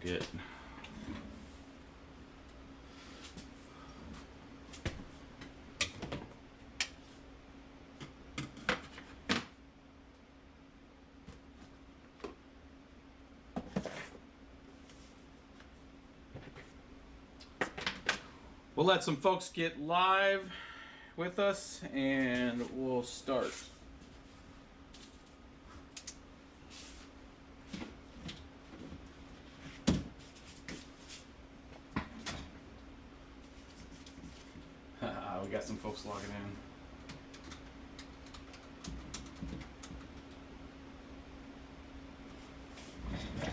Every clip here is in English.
it. We'll let some folks get live with us and we'll start. We got some folks logging in.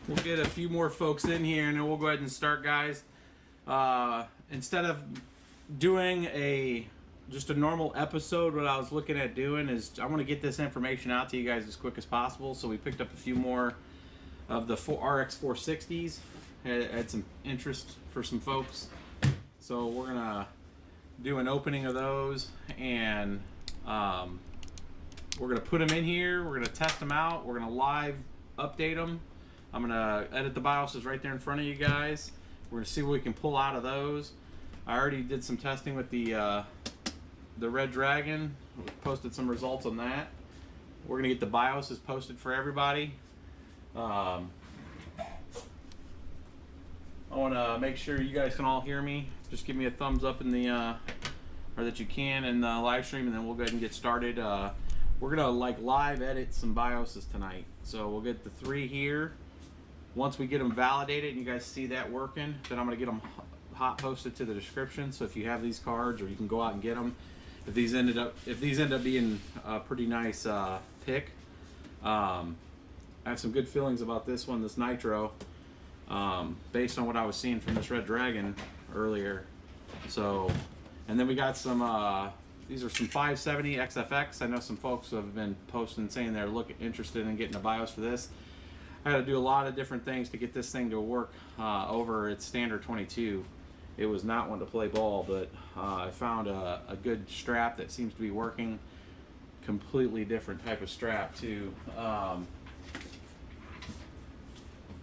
We'll get a few more folks in here and then we'll go ahead and start, guys. Instead of doing just a normal episode, what I was looking at doing is I want to get this information out to you guys as quick as possible. So we picked up a few more of the RX460s. Had some interest for some folks. So we're gonna do an opening of those, and we're gonna put them in here. We're gonna test them out. We're gonna live update them. I'm gonna edit the BIOSes right there in front of you guys. We're gonna see what we can pull out of those. I already did some testing with the Red Dragon. We posted some results on that. We're gonna get the BIOSes posted for everybody. I want to make sure you guys can all hear me. Just give me a thumbs up in the, or that you can in the live stream, and then we'll go ahead and get started. We're gonna live edit some BIOSes tonight. So we'll get the 3 here. Once we get them validated and you guys see that working, then I'm gonna get them hot posted to the description. So if you have these cards, or you can go out and get them. If these end up being a pretty nice pick, I have some good feelings about this one, this Nitro. Based on what I was seeing from this Red Dragon earlier. So, and then we got some, these are some 570 XFX. I know some folks have been posting saying they're interested in getting a BIOS for this. I had to do a lot of different things to get this thing to work over its standard 22. It was not one to play ball, but I found a good strap that seems to be working. Completely different type of strap too.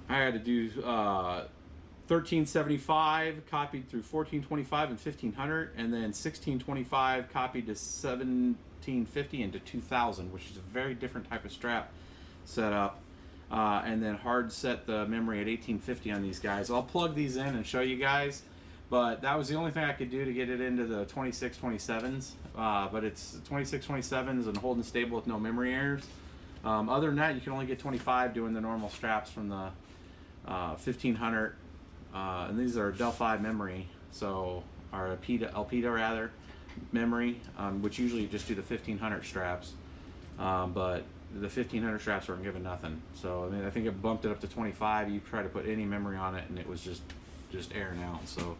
I had to do 1375 copied through 1425 and 1500, and then 1625 copied to 1750 and to 2000, which is a very different type of strap setup. And then hard set the memory at 1850 on these guys. I'll plug these in and show you guys, but that was the only thing I could do to get it into the 2627s. But it's 2627s and holding stable with no memory errors. Other than that, you can only get 25 doing the normal straps from the 1500, and these are Delphi memory, so our elpida rather memory, which usually you just do the 1500 straps, but the 1500 straps weren't giving nothing. So I mean, I think it bumped it up to 25. You try to put any memory on it, and it was just airing out. So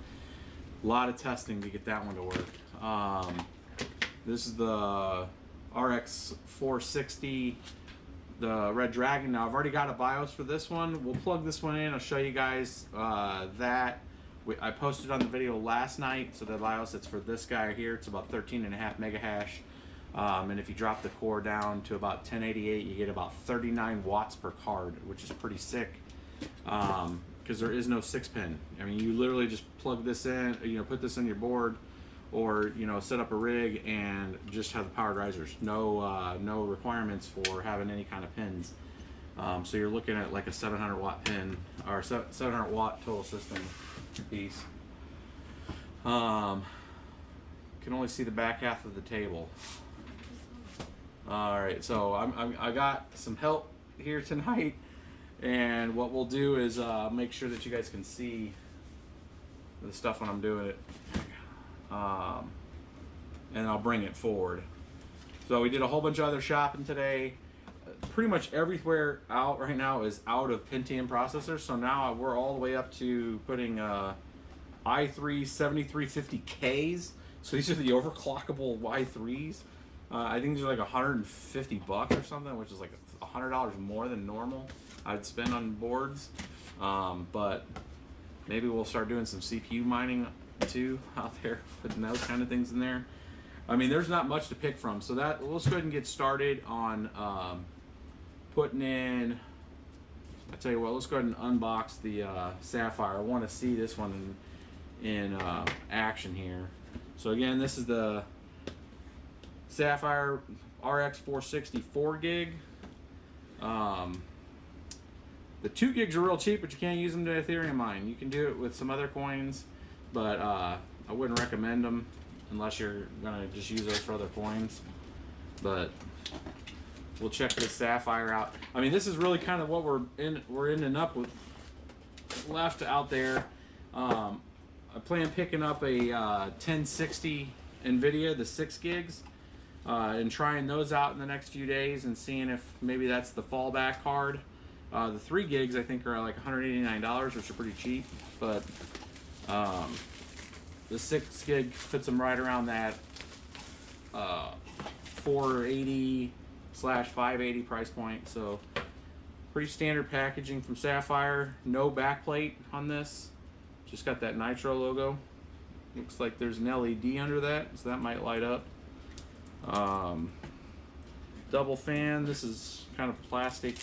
a lot of testing to get that one to work. This is the RX460. The Red Dragon. Now I've already got a BIOS for this one. We'll plug this one in. I'll show you guys that. I posted on the video last night. So the BIOS that's for this guy here, it's about 13.5 mega hash. And if you drop the core down to about 1088, you get about 39 watts per card, which is pretty sick. Because there is no 6-pin. I mean, you literally just plug this in, put this in your board, or set up a rig and just have the powered risers. No requirements for having any kind of pins. So you're looking at like a 700 watt pin, or 700 watt total system piece. Can only see the back half of the table. All right, so I got some help here tonight, and what we'll do is make sure that you guys can see the stuff when I'm doing it. And I'll bring it forward. So we did a whole bunch of other shopping today. Pretty much everywhere out right now is out of Pentium processors. So now we're all the way up to putting i3 7350Ks. So these are the overclockable i3s. I think these are like $150 or something, which is like $100 more than normal I'd spend on boards. But maybe we'll start doing some CPU mining too out there, putting those kind of things in there. I mean, there's not much to pick from, so let's go ahead and get started on putting in I tell you what, let's go ahead and unbox the Sapphire. I want to see this one in action here. So again, this is the Sapphire RX460 4 gig. The 2 gigs are real cheap, but you can't use them to Ethereum mine. You can do it with some other coins, but I wouldn't recommend them unless you're gonna just use those for other coins. But we'll check this Sapphire out. I mean, this is really kind of what we're ending up with left out there. I plan picking up a 1060 NVIDIA, the 6 gigs, and trying those out in the next few days and seeing if maybe that's the fallback card. The 3 gigs I think are like $189, which are pretty cheap, but the 6 gig fits them right around that 480/580 price point. So pretty standard packaging from Sapphire. No backplate on this. Just got that Nitro logo. Looks like there's an LED under that, so that might light up. Double fan. This is kind of plastic.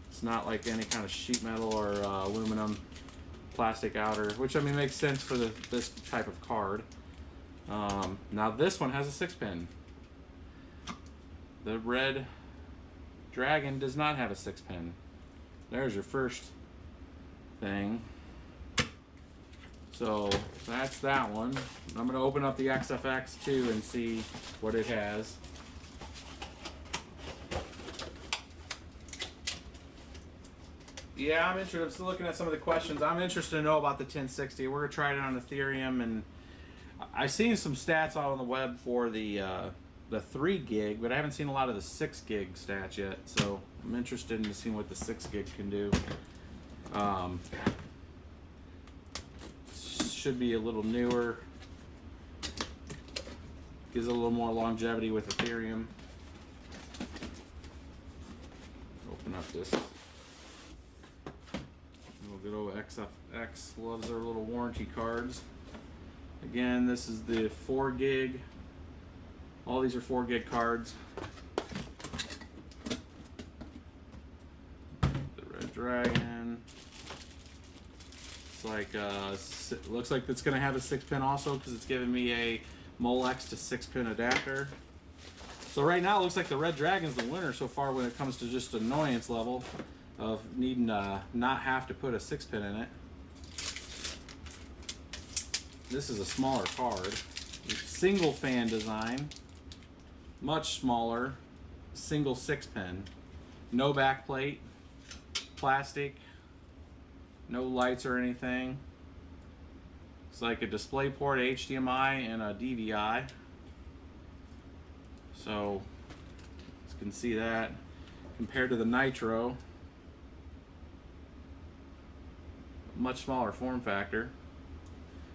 It's not like any kind of sheet metal or aluminum plastic outer, which I mean makes sense for this type of card. Now this one has a 6-pin. The Red Dragon does not have a 6-pin. There's your first thing. So that's that one. I'm going to open up the XFX too and see what it has. Yeah, I'm interested. I'm still looking at some of the questions. I'm interested to know about the 1060. We're going to try it on Ethereum, and I've seen some stats out on the web for the 3 gig, but I haven't seen a lot of the 6 gig stats yet. So I'm interested in seeing what the 6 gig can do. Should be a little newer. Gives it a little more longevity with Ethereum. Open up this. Good old XFX loves their little warranty cards. Again, this is the 4 gig. All these are 4 gig cards. The Red Dragon. It's like looks like it's gonna have a 6-pin also because it's giving me a Molex to 6-pin adapter. So right now it looks like the Red Dragon's the winner so far when it comes to just annoyance level of needing to not have to put a 6-pin in it. This is a smaller card. Single fan design. Much smaller. Single 6-pin. No backplate. Plastic. No lights or anything. It's like a DisplayPort, HDMI, and a DVI. So, you can see that. Compared to the Nitro, much smaller form factor.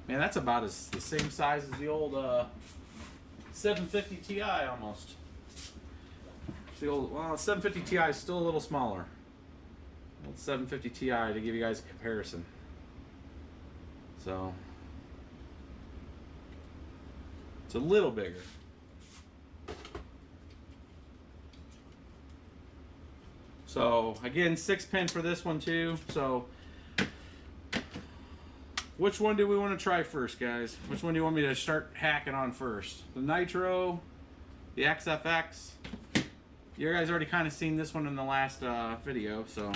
Man, that's about the same size as the old 750 Ti almost. The old, well, 750 Ti is still a little smaller. Old 750 Ti to give you guys a comparison. So it's a little bigger. So again, 6-pin for this one too. So which one do we want to try first, guys? Which one do you want me to start hacking on first? The Nitro, the XFX. You guys already kind of seen this one in the last video, so.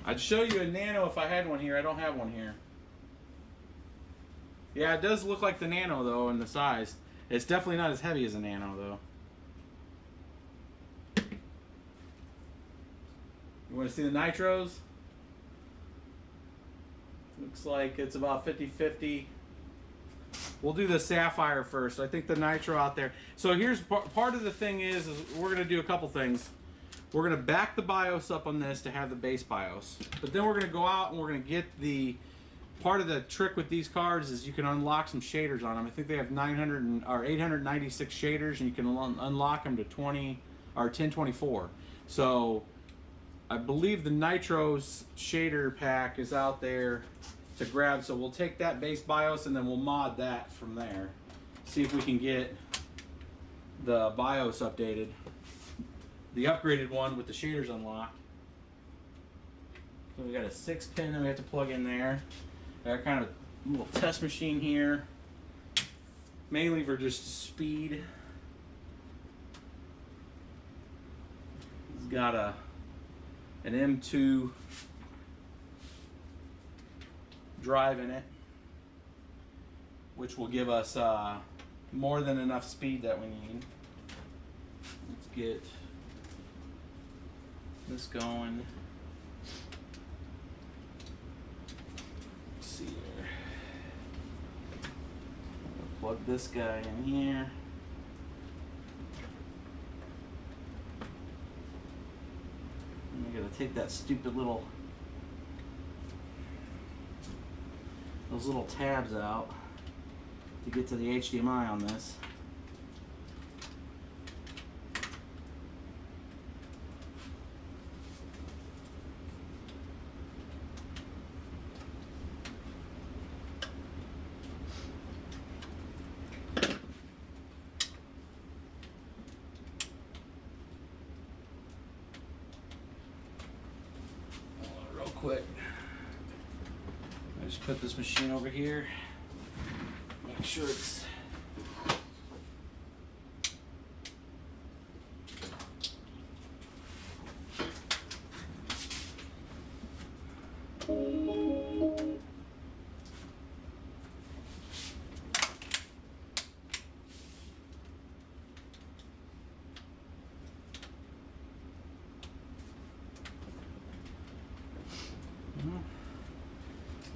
I'd show you a Nano if I had one here. I don't have one here. Yeah, it does look like the Nano though in the size. It's definitely not as heavy as a Nano though. You want to see the Nitros? Looks like it's about 50-50. We'll do the Sapphire first. I think the Nitro out there. So here's part of the thing is we're going to do a couple things. We're going to back the BIOS up on this to have the base BIOS. But then we're going to go out and we're going to get the... Part of the trick with these cards is you can unlock some shaders on them. I think they have 896 shaders, and you can unlock them to 20 or 1024. So I believe the Nitro's shader pack is out there to grab. So we'll take that base BIOS and then we'll mod that from there. See if we can get the BIOS updated. The upgraded one with the shaders unlocked. So we got a 6-pin that we have to plug in there. Got kind of a little test machine here, mainly for just speed. It's got an M2 drive in it, which will give us more than enough speed that we need. Let's get this going. Let's see here. Plug this guy in here. And we gotta take that stupid little, those little tabs out to get to the HDMI on this. Real quick, I just put this machine over here. Make sure it's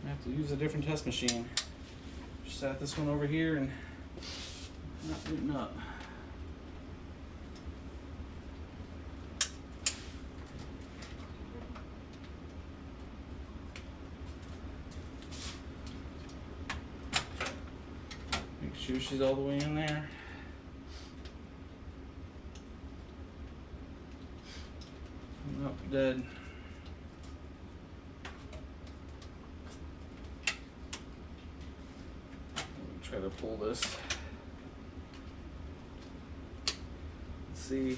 I have to use a different test machine. Just set this one over here and not booting up. Make sure she's all the way in there. Nope, dead. Try to pull this. Let's see.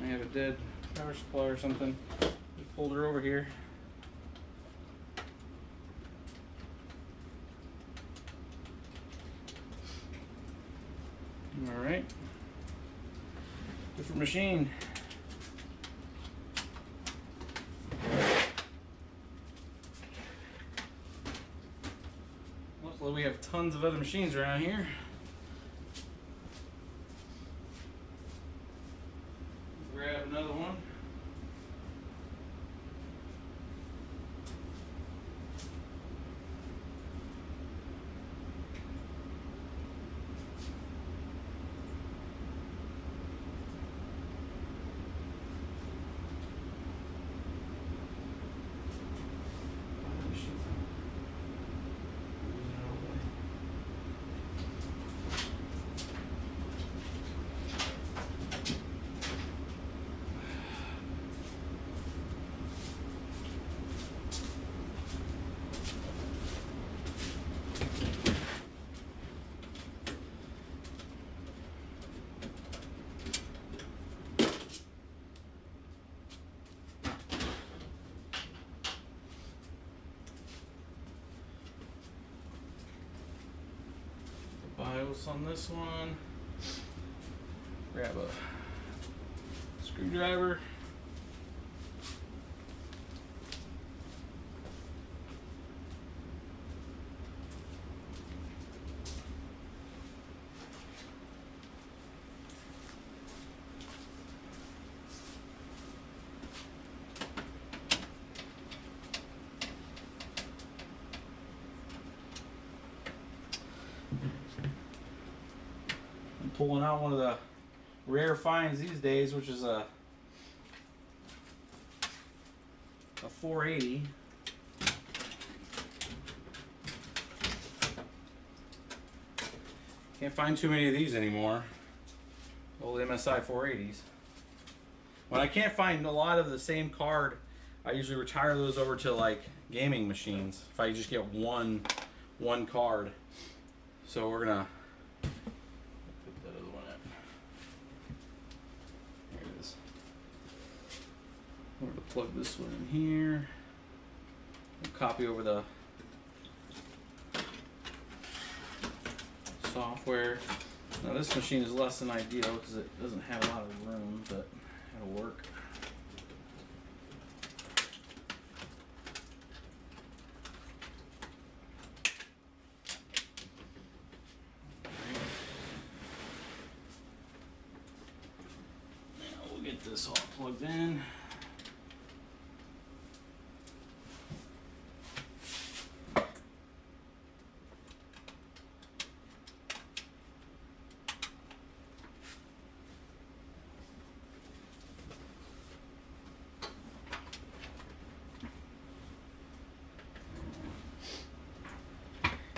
I have a dead power supply or something. Just pulled her over here. All right. Different machine. Luckily we have tons of other machines around here. Grab another one. BIOS on this one. Grab a screwdriver. Pulling out one of the rare finds these days, which is a 480. Can't find too many of these anymore. Old MSI 480s. When I can't find a lot of the same card, I usually retire those over to like gaming machines. If I just get one card. So we're gonna Plug this one in here. Copy over the software. Now this machine is less than ideal because it doesn't have a lot of room, but it'll work. Now we'll get this all plugged in.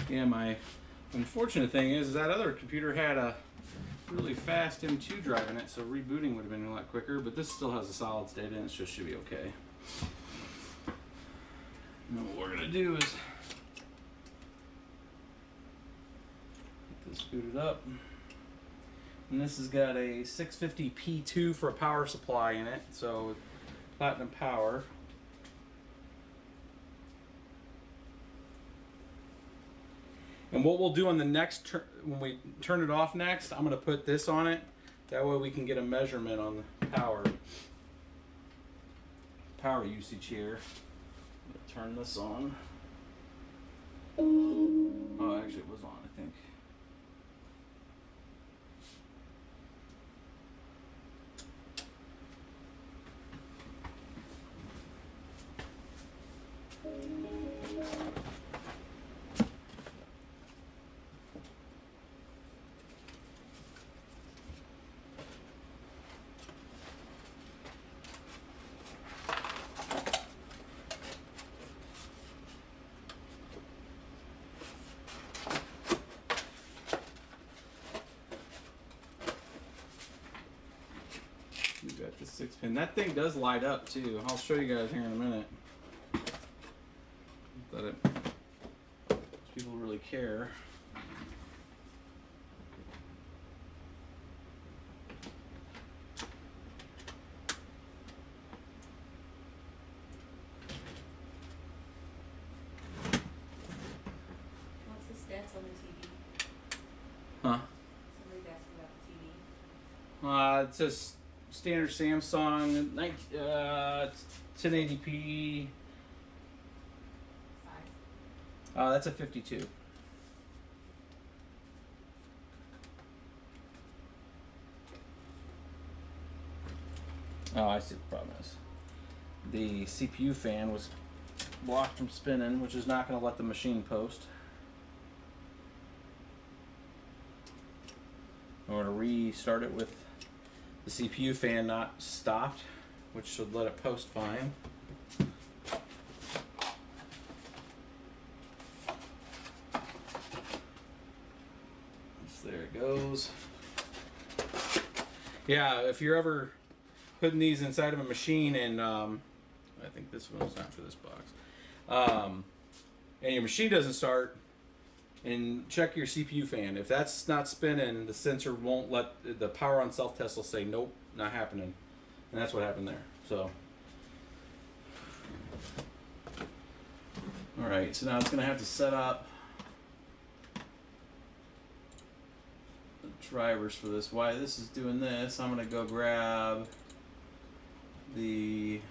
Yeah, my unfortunate thing is that other computer had a really fast M2 drive in it, so rebooting would have been a lot quicker, but this still has a solid state in it, so it should be okay. And what we're going to do is get this booted up. And this has got a 650 P2 for a power supply in it, so platinum power. And what we'll do on the next when we turn it off next, I'm going to put this on it. That way we can get a measurement on the power usage here. I'm going to turn this on. Oh, actually it was on, I think. We've got the 6-pin. That thing does light up too. I'll show you guys here in a minute. That people really care. What's the stats on the TV? Huh? Somebody's asking about the TV. It's just standard Samsung, 1080p. Size. That's a 52. Oh, I see what the problem is. The CPU fan was blocked from spinning, which is not going to let the machine post. I'm going to restart it with the CPU fan not stopped, which should let it post fine. There it goes. Yeah, if you're ever putting these inside of a machine, and I think this one's not for this box, and your machine doesn't start, and check your CPU fan. If that's not spinning, the sensor won't let the power on self test will say nope, not happening, and that's what happened there. So, all right, so now it's gonna have to set up the drivers for this. Why this is doing this, I'm gonna go grab the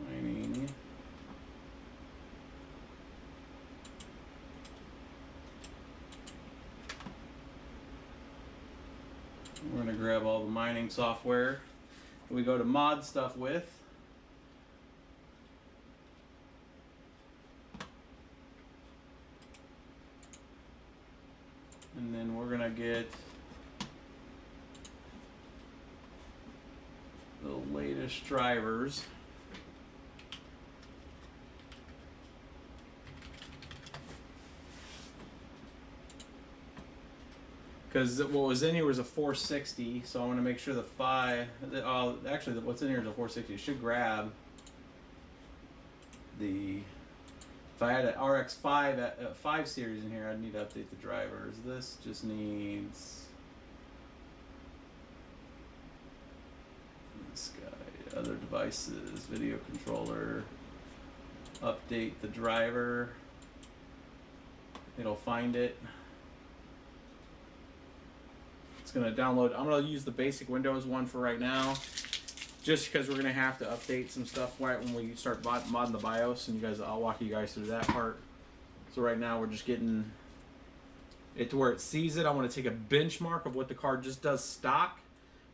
mining. We're going to grab all the mining software we go to mod stuff with. And then we're going to get the latest drivers. Because what was in here was a 460, so I want to make sure the actually what's in here is a 460. It should grab the, if I had an RX5 5 series in here, I'd need to update the drivers. This just needs this guy. other devices, video controller, update the driver. It'll find it. It's going to download. I'm going to use the basic Windows one for right now, just because we're going to have to update some stuff right when we start modding the BIOS, and I'll walk you guys through that part. So right now we're just getting it to where it sees it. I want to take a benchmark of what the card just does stock.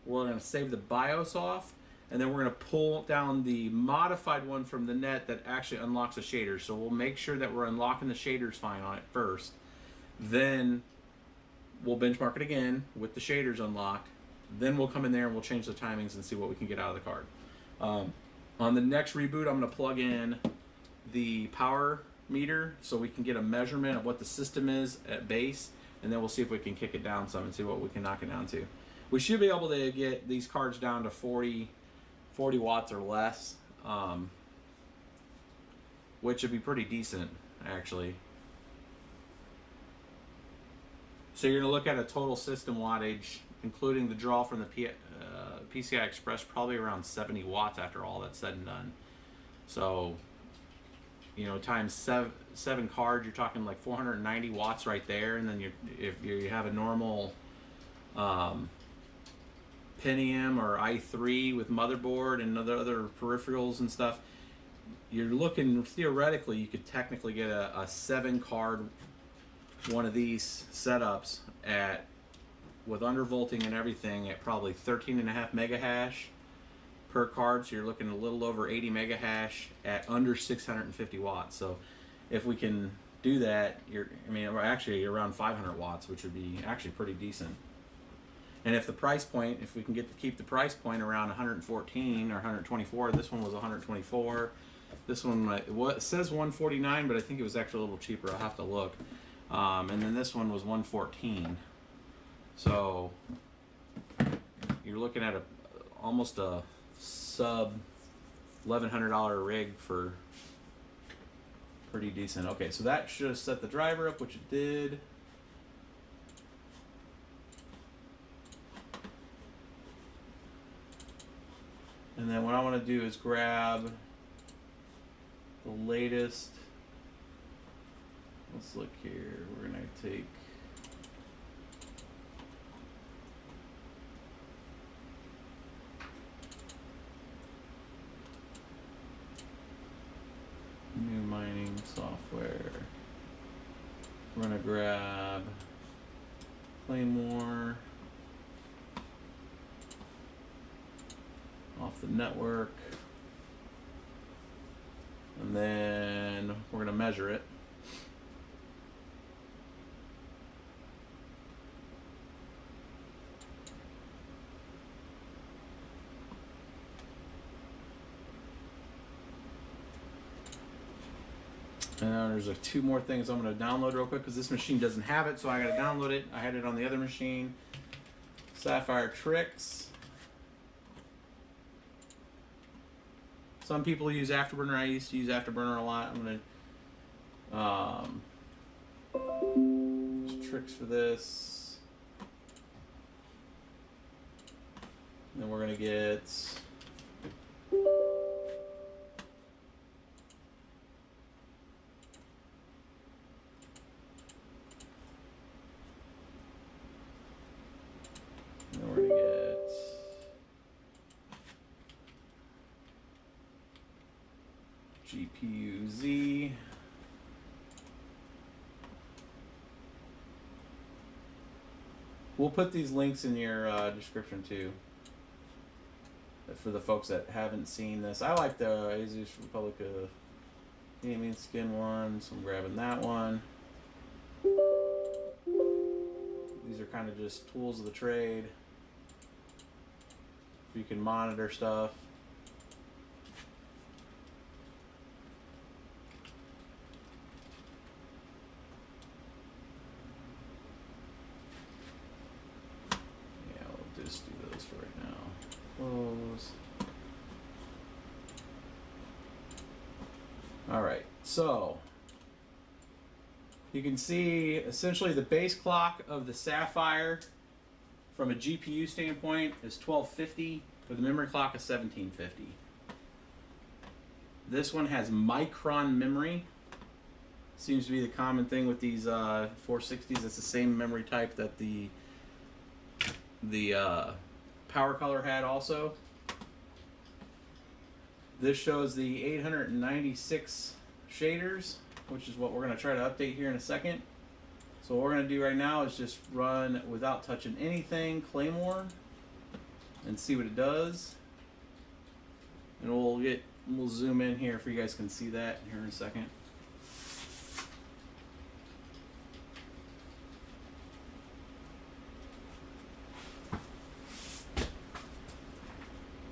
We're going to save the BIOS off, and then we're going to pull down the modified one from the net that actually unlocks the shaders. So we'll make sure that we're unlocking the shaders fine on it first. Then we'll benchmark it again with the shaders unlocked. Then we'll come in there and we'll change the timings and see what we can get out of the card. On the next reboot, I'm going to plug in the power meter so we can get a measurement of what the system is at base, and then we'll see if we can kick it down some and see what we can knock it down to. We should be able to get these cards down to 40 watts or less, which would be pretty decent actually. So you're going to look at a total system wattage, including the draw from the PCI Express, probably around 70 watts after all that's said and done. So, times seven cards, you're talking like 490 watts right there. And then if you have a normal Pentium or i3 with motherboard and other peripherals and stuff, you're looking, theoretically, you could technically get a 7-card one of these setups with undervolting and everything at probably 13.5 mega hash per card. So you're looking a little over 80 mega hash at under 650 watts. So if we can do that, you're actually around 500 watts, which would be actually pretty decent. And if we can keep the price point around 114 or 124, this one was 124. This one, it says 149, but I think it was actually a little cheaper. I'll have to look. And then this one was 114. So you're looking at almost a sub $1,100 rig for pretty decent. Okay, so that should have set the driver up, which it did. And then what I want to do is grab the latest. Let's look here. We're going to take new mining software. We're going to grab Claymore off the network. And then we're going to measure it. And now there's two more things I'm going to download real quick because this machine doesn't have it, so I got to download it. I had it on the other machine. Sapphire Tricks. Some people use Afterburner. I used to use Afterburner a lot. I'm going to use Tricks for this. And then we're going to get GPU Z. We'll put these links in your description too, for the folks that haven't seen this. I like the Asus Republica gaming skin one, so I'm grabbing that one. These are kind of just tools of the trade. You can monitor stuff. Just do those for right now. Close. All right, so you can see essentially the base clock of the Sapphire from a GPU standpoint is 1250. with a memory clock of 1750. This one has micron memory. Seems to be the common thing with these 460s. It's the same memory type that the Power Color had also. This shows the 896 shaders, which is what we're going to try to update here in a second. So what we're going to do right now is just run without touching anything, Claymore, and see what it does. And we'll zoom in here if you guys can see that here in a second.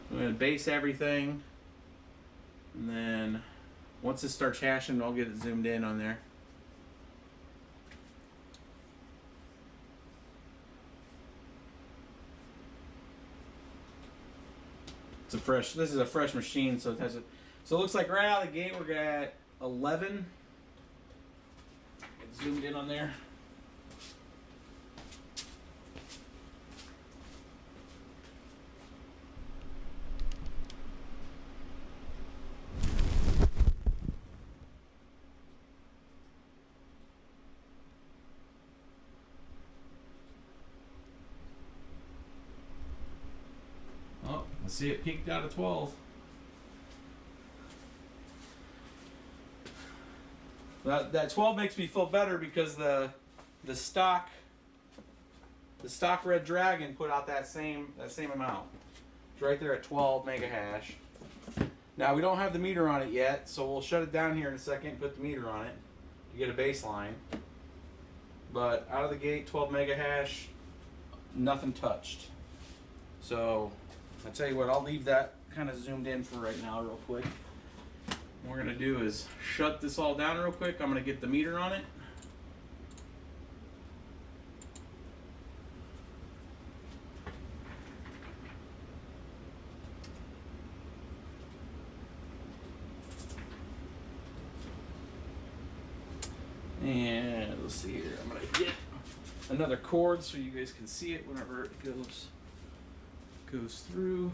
I'm going to base everything, and then once it starts hashing, I'll get it zoomed in on there. This is a fresh machine, so it has so it looks like right out of the gate we're at 11. Get zoomed in on there. Oh, I see it peaked out of 12. That 12 makes me feel better because the stock Red Dragon put out that same amount. It's right there at 12 mega hash. Now we don't have the meter on it yet, so we'll shut it down here in a second and put the meter on it to get a baseline. But out of the gate, 12 mega hash, nothing touched. So I tell you what, I'll leave that kind of zoomed in for right now real quick. What we're going to do is shut this all down real quick. I'm going to get the meter on it. And let's see here. I'm going to get another cord so you guys can see it whenever it goes through.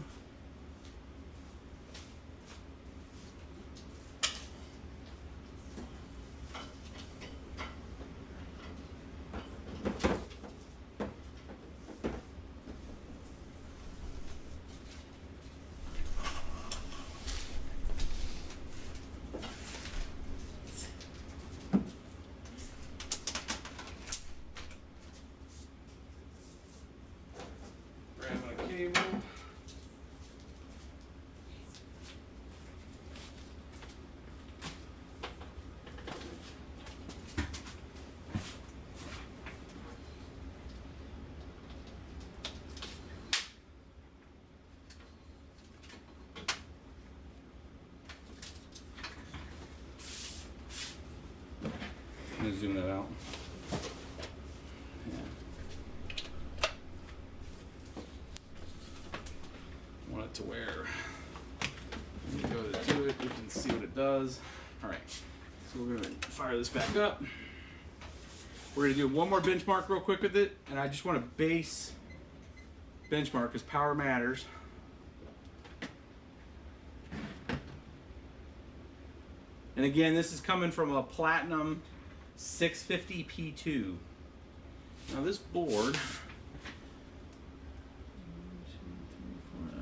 I'm gonna zoom that out. Yeah. I want it to where when you go to do it, you can see what it does. All right, so we're gonna fire this back up. We're gonna do one more benchmark real quick with it, and I just want to base benchmark because power matters. And again, this is coming from a Platinum 650 P2. Now this board,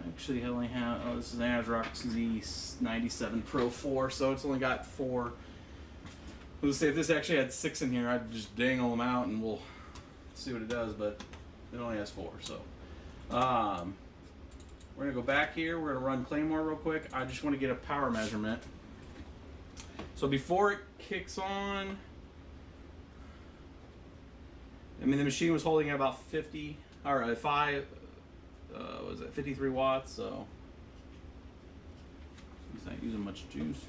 actually only have, this is an ASRock Z97 Pro 4, so it's only got 4. Let's say if this actually had 6 in here, I'd just dangle them out and we'll see what it does, but it only has 4, so. We're gonna go back here, we're gonna run Claymore real quick. I just wanna get a power measurement. So before it kicks on, I mean, the machine was holding at about 50, or 53 watts, so it's not using much juice.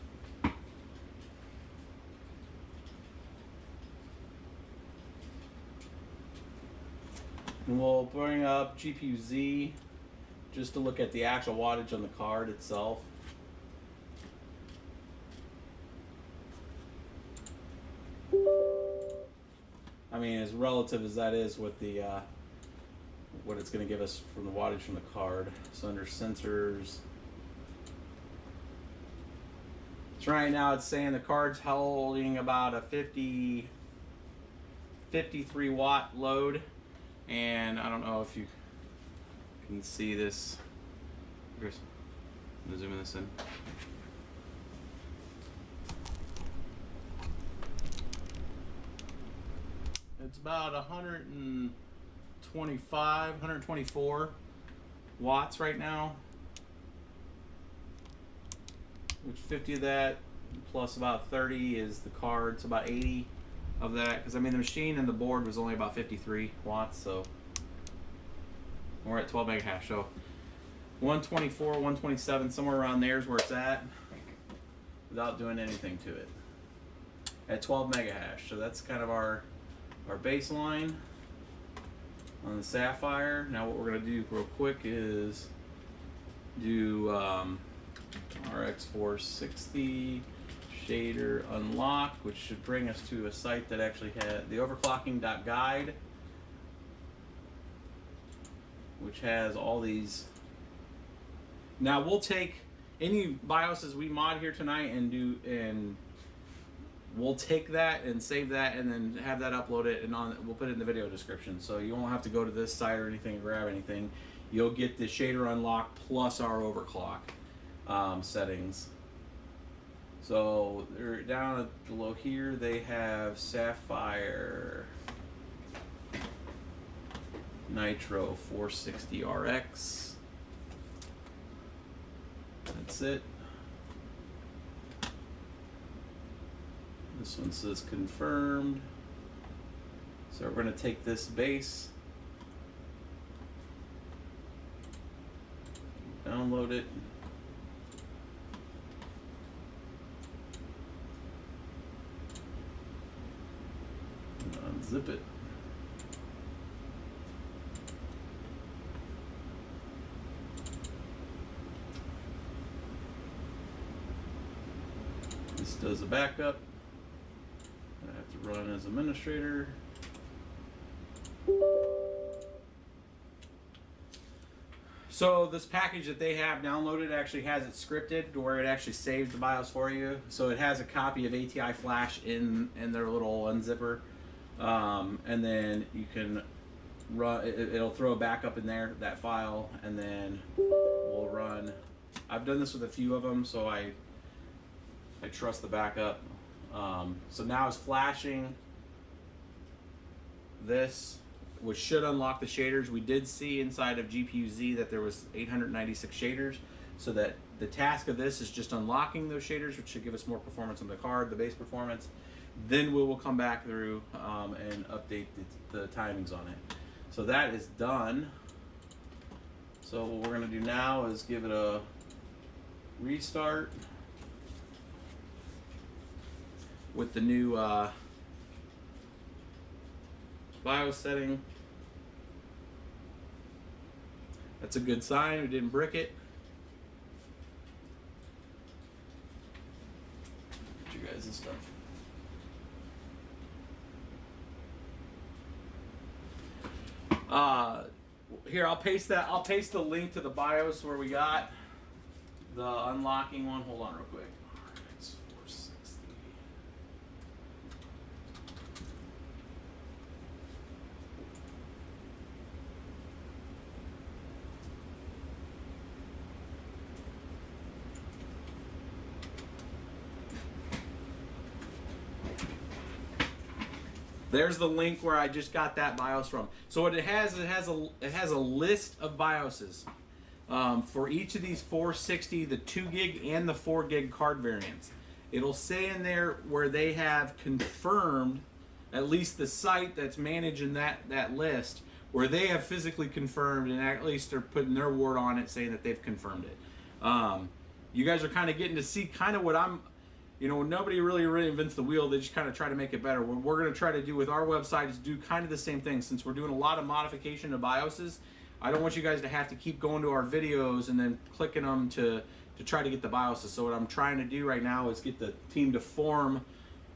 And we'll bring up GPU Z just to look at the actual wattage on the card itself. I mean, as relative as that is with the what it's going to give us from the wattage from the card. So under sensors, so right now it's saying the card's holding about a 53 watt load, and I don't know if you can see this. Here's, I'm gonna zoom this in. It's about 125, 124 watts right now, which 50 of that plus about 30 is the card, so about 80 of that, because I mean the machine and the board was only about 53 watts, so we're at 12 mega hash. So 124, 127, somewhere around there is where it's at without doing anything to it at 12 mega hash. So that's kind of our baseline on the Sapphire. Now what we're going to do real quick is do RX460 shader unlock, which should bring us to a site that actually had the overclocking.guide, which has all these. Now we'll take any BIOSes we mod here tonight and we'll take that and save that and then have that uploaded, and we'll put it in the video description, so you won't have to go to this site or anything and grab anything. You'll get the shader unlock plus our overclock settings. So they're down below here. They have Sapphire Nitro 460 RX. That's it. This one says confirmed. So we're going to take this base, download it, and unzip it. This does a backup. I have to run as administrator. So this package that they have downloaded actually has it scripted to where it actually saves the BIOS for you. So it has a copy of AtiFlash in their little unzipper, and then you can run. It'll throw a backup in there, that file, and then we'll run. I've done this with a few of them, so I trust the backup. So now it's flashing this, which should unlock the shaders. We did see inside of GPU-Z that there was 896 shaders, so that the task of this is just unlocking those shaders, which should give us more performance on the card, the base performance. Then we will come back through and update the timings on it. So that is done. So what we're going to do now is give it a restart with the new BIOS setting. That's a good sign. We didn't brick it. Get you guys this stuff. Here, I'll paste that. I'll paste the link to the BIOS where we got the unlocking one. Hold on real quick. RX460. There's the link where I just got that BIOS from. So what it has a list of BIOSes for each of these 460, the 2 gig and the 4 gig card variants. It'll say in there where they have confirmed, at least the site that's managing that list, where they have physically confirmed, and at least they're putting their word on it, saying that they've confirmed it. You guys are kind of getting to see kind of what I'm. You know, nobody really reinvents the wheel. They just kind of try to make it better. What we're going to try to do with our website is do kind of the same thing. Since we're doing a lot of modification to BIOSes, I don't want you guys to have to keep going to our videos and then clicking them to try to get the BIOSes. So what I'm trying to do right now is get the team to form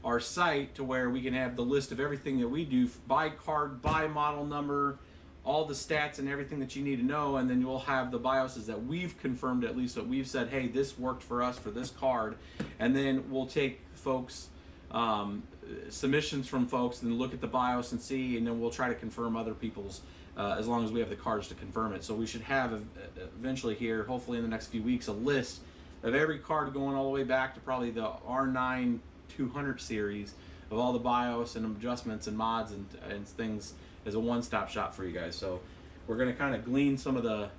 our site to where we can have the list of everything that we do by card, by model number, all the stats and everything that you need to know, and then you'll have the BIOSes that we've confirmed, at least that we've said, hey, this worked for us for this card, and then we'll take folks submissions from folks and look at the BIOS and see, and then we'll try to confirm other people's as long as we have the cards to confirm it. So we should have eventually here, hopefully in the next few weeks, a list of every card going all the way back to probably the R9 200 series of all the BIOS and adjustments and mods and things as a one-stop shop for you guys. So we're going to kind of glean some of the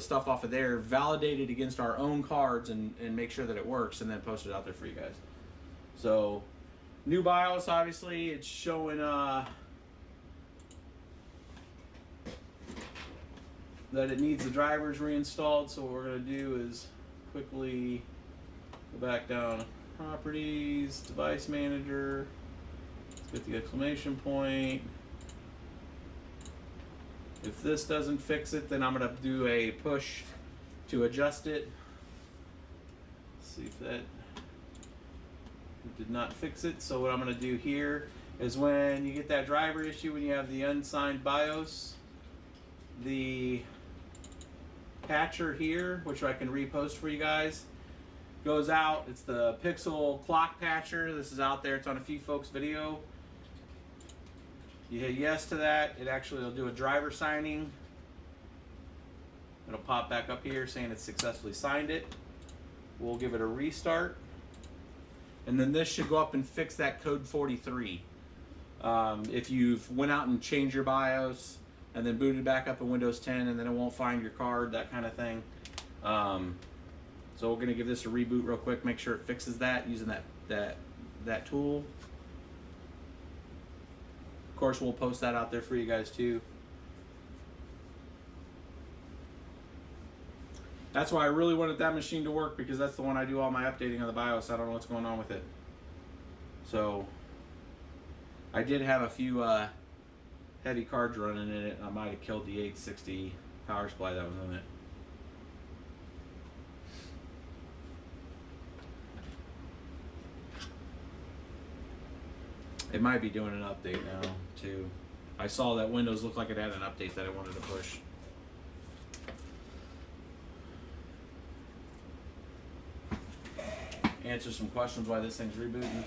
stuff off of there, validate it against our own cards, and make sure that it works, and then post it out there for you guys. So new BIOS, obviously, it's showing that it needs the drivers reinstalled. So what we're going to do is quickly go back down, properties, device manager, let's get the exclamation point. If this doesn't fix it, then I'm going to do a push to adjust it. Let's see if that did not fix it. So what I'm going to do here is when you get that driver issue, when you have the unsigned BIOS, the patcher here, which I can repost for you guys, goes out. It's the Pixel clock patcher. This is out there. It's on a few folks' video. You hit yes to that, it actually will do a driver signing. It'll pop back up here saying it's successfully signed it. We'll give it a restart. And then this should go up and fix that code 43. If you've went out and changed your BIOS and then booted back up in Windows 10 and then it won't find your card, that kind of thing. So we're going to give this a reboot real quick, make sure it fixes that using that tool. Of course, we'll post that out there for you guys too. That's why I really wanted that machine to work, because that's the one I do all my updating of the BIOS. I don't know what's going on with it. So I did have a few heavy cards running in it. I might have killed the 860 power supply that was in it. It might be doing an update now too. I saw that Windows looked like it had an update that I wanted to push. Answer some questions why this thing's rebooting.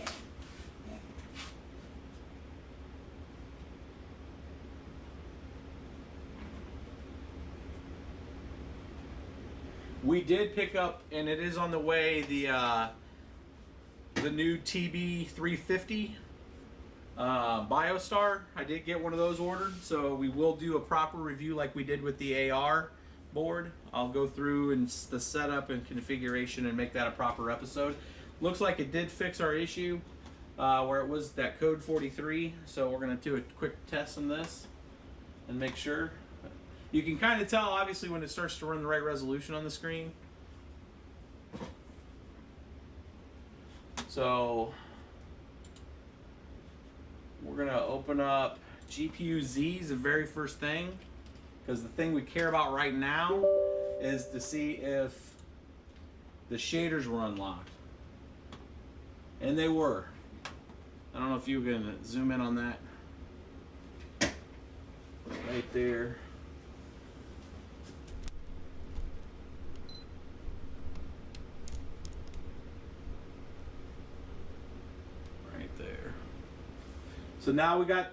We did pick up, and it is on the way, the new TB350 BioStar. I did get one of those ordered, so we will do a proper review like we did with the AR board. I'll go through and the setup and configuration and make that a proper episode. Looks like it did fix our issue where it was that code 43, so we're going to do a quick test on this and make sure. You can kind of tell, obviously, when it starts to run the right resolution on the screen. So we're going to open up GPU Z, the very first thing, because the thing we care about right now is to see if the shaders were unlocked. And they were. I don't know if you can zoom in on that. Right there. Right there. So now we got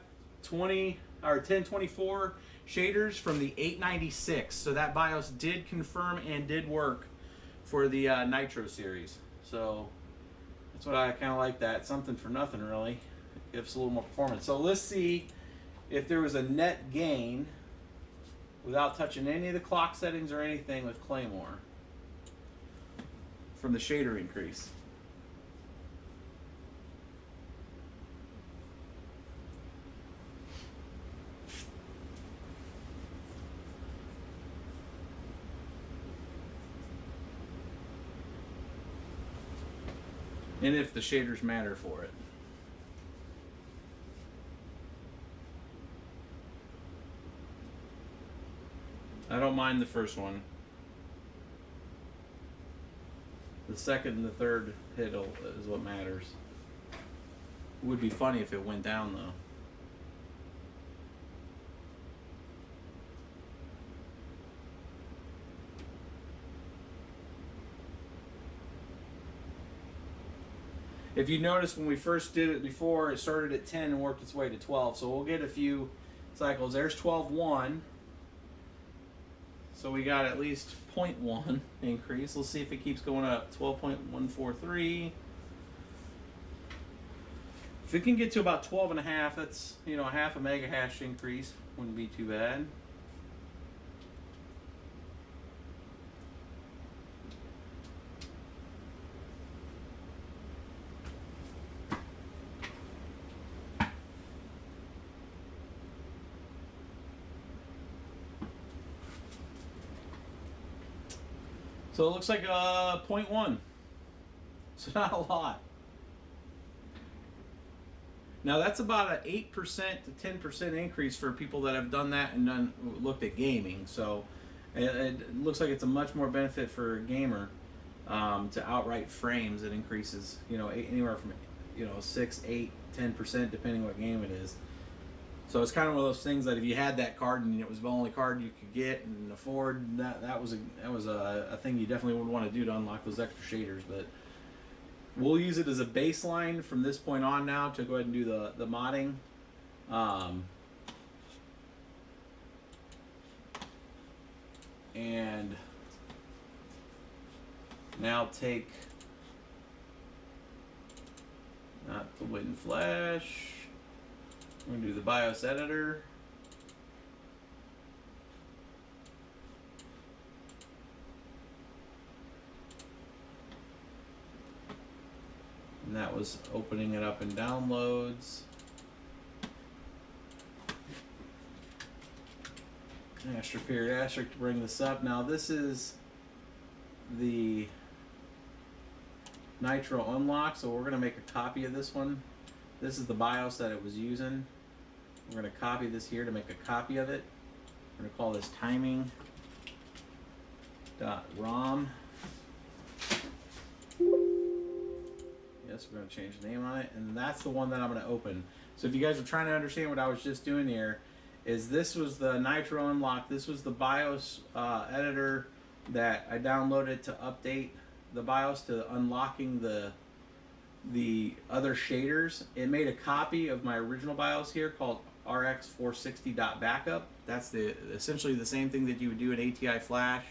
1024 shaders from the 896. So that BIOS did confirm and did work for the Nitro series. So that's what I kind of like, that. Something for nothing, really. It gives a little more performance. So let's see if there was a net gain without touching any of the clock settings or anything with Claymore from the shader increase. And if the shaders matter for it. I don't mind the first one. The second and the third hit is what matters. It would be funny if it went down though. If you notice when we first did it before, it started at 10 and worked its way to 12. So we'll get a few cycles. There's 12.1. So we got at least 0.1 increase. Let's see if it keeps going up. 12.143. If it can get to about 12.5, that's, you know, a half a mega hash increase. Wouldn't be too bad. So it looks like 0.1. So not a lot. Now that's about an 8% to 10% increase for people that have done that and looked at gaming. So it looks like it's a much more benefit for a gamer to outright frames. It increases, you know, anywhere from 6, 8, 10% depending what game it is. So it's kind of one of those things that if you had that card and it was the only card you could get and afford, that was a thing you definitely would want to do to unlock those extra shaders. But we'll use it as a baseline from this point on now to go ahead and do the modding. And now take not the Win Flash. We're going to do the BIOS editor. And that was opening it up in downloads. Asterisk period asterisk to bring this up. Now this is the Nitro unlock, so we're going to make a copy of this one. This is the BIOS that it was using. We're going to copy this here to make a copy of it. We're going to call this timing.rom. Yes, we're going to change the name on it, and that's the one that I'm going to open. So if you guys are trying to understand what I was just doing here, is this was the Nitro unlock. This was the BIOS editor that I downloaded to update the BIOS to unlocking the other shaders. It made a copy of my original BIOS here called RX460.backup. That's essentially the same thing that you would do in AtiFlash,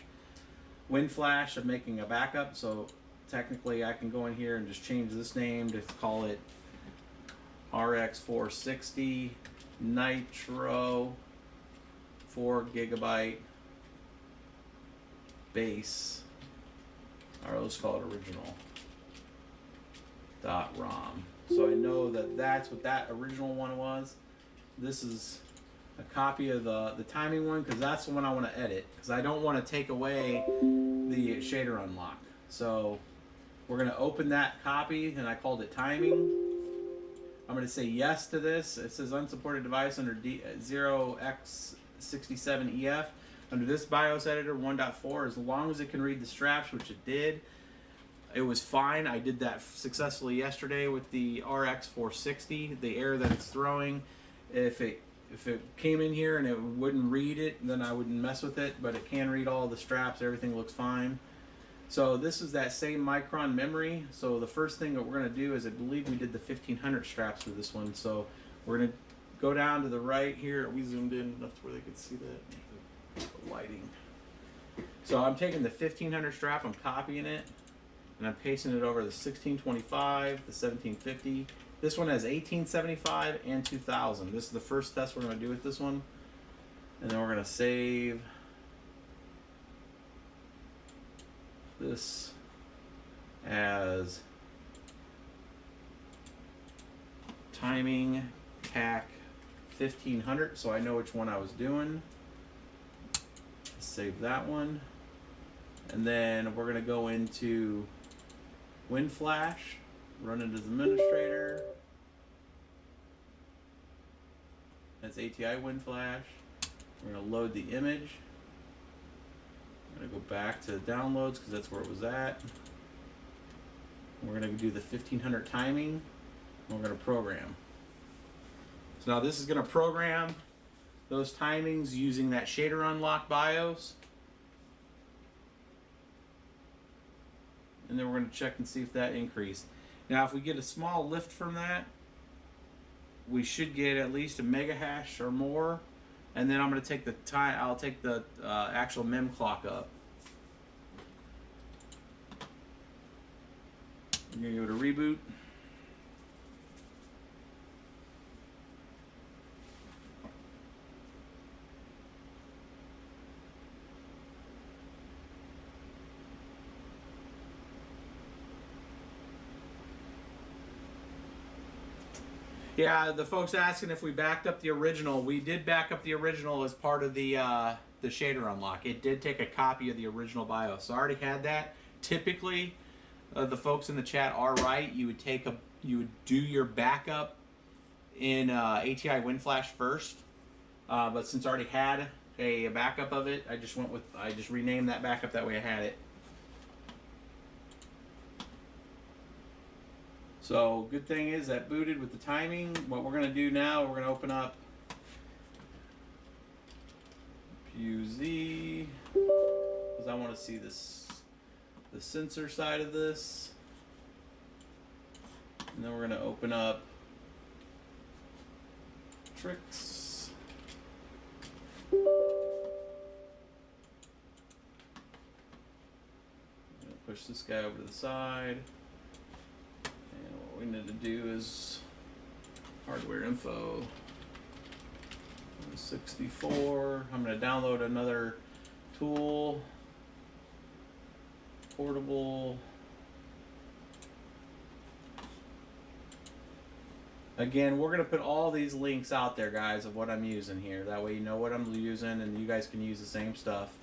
WinFlash of making a backup. So technically I can go in here and just change this name to call it RX460 Nitro 4GB base, or let's call it original .rom. So I know that that's what that original one was. This is a copy of the timing one because that's the one I want to edit because I don't want to take away the shader unlock. So we're going to open that copy and I called it timing. I'm going to say yes to this. It says unsupported device under 0x67EF. Under this BIOS editor 1.4, as long as it can read the straps, which it did, it was fine. I did that successfully yesterday with the RX460. The error that it's throwing, if it came in here and it wouldn't read it, then I wouldn't mess with it, but it can read all the straps. Everything looks fine. So this is that same micron memory. So the first thing that we're going to do is I believe we did the 1500 straps for this one. So we're going to go down to the right here. We zoomed in enough to where they could see that. The lighting. So I'm taking the 1500 strap, I'm copying it, and I'm pasting it over the 1625, the 1750. This one has 1875 and 2000. This is the first test we're going to do with this one. And then we're going to save this as timing CAC 1500 so I know which one I was doing. Save that one. And then we're going to go into WinFlash, run it as administrator. That's ATI WinFlash. We're going to load the image. I'm going to go back to downloads because that's where it was at. We're going to do the 1500 timing. And we're going to program. So now this is going to program those timings using that shader unlock BIOS. And then we're going to check and see if that increased. Now, if we get a small lift from that, we should get at least a mega hash or more. And then I'm going to take the time. I'll take the actual mem clock up. I'm going to give it a reboot. Yeah, the folks asking if we backed up the original. We did back up the original as part of the shader unlock. It did take a copy of the original BIOS. So I already had that. Typically, the folks in the chat are right. You would do your backup in ATI WinFlash first. But since I already had a backup of it, I just renamed that backup that way I had it. So good thing is that booted with the timing. What we're going to do now, we're going to open up PUZ because I want to see the sensor side of this. And then we're going to open up Tricks. I'm going to push this guy over to the side. What we need to do is hardware info 64. I'm going to download another tool, portable. Again, we're going to put all these links out there, guys, of what I'm using here. That way you know what I'm using and you guys can use the same stuff.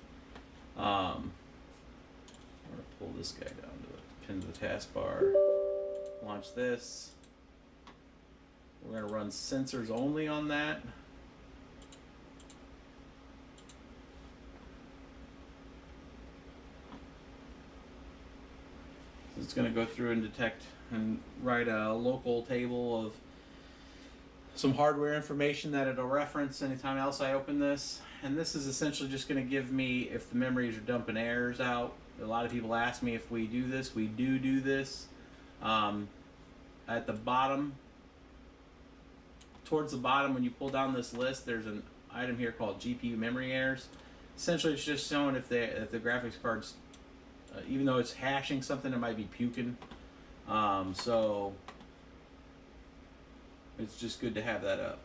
I'm going to pull this guy down to the pin to the taskbar. Launch this. We're going to run sensors only on that. So it's going to go through and detect and write a local table of some hardware information that it'll reference anytime else I open this. And this is essentially just going to give me if the memories are dumping errors out. A lot of people ask me if we do this. We do this. At the bottom, towards the bottom, when you pull down this list, there's an item here called GPU memory errors. Essentially, it's just showing if the graphics card's, even though it's hashing something, it might be puking. So it's just good to have that up.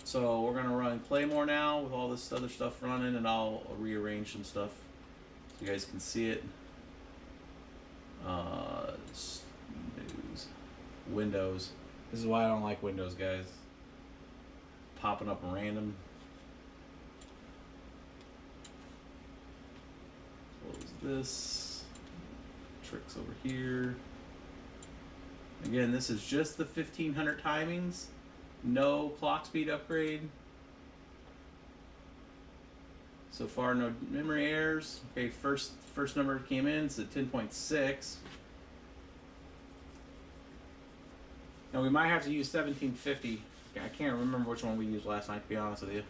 So we're gonna run Claymore now with all this other stuff running, and I'll rearrange some stuff so you guys can see it. News. Windows. This is why I don't like Windows, guys. Popping up random. Close this. Tricks over here. Again, this is just the 1500 timings. No clock speed upgrade. So far, no memory errors. Okay, first number came in. It's at 10.6. Now we might have to use 1750. I can't remember which one we used last night, to be honest with you.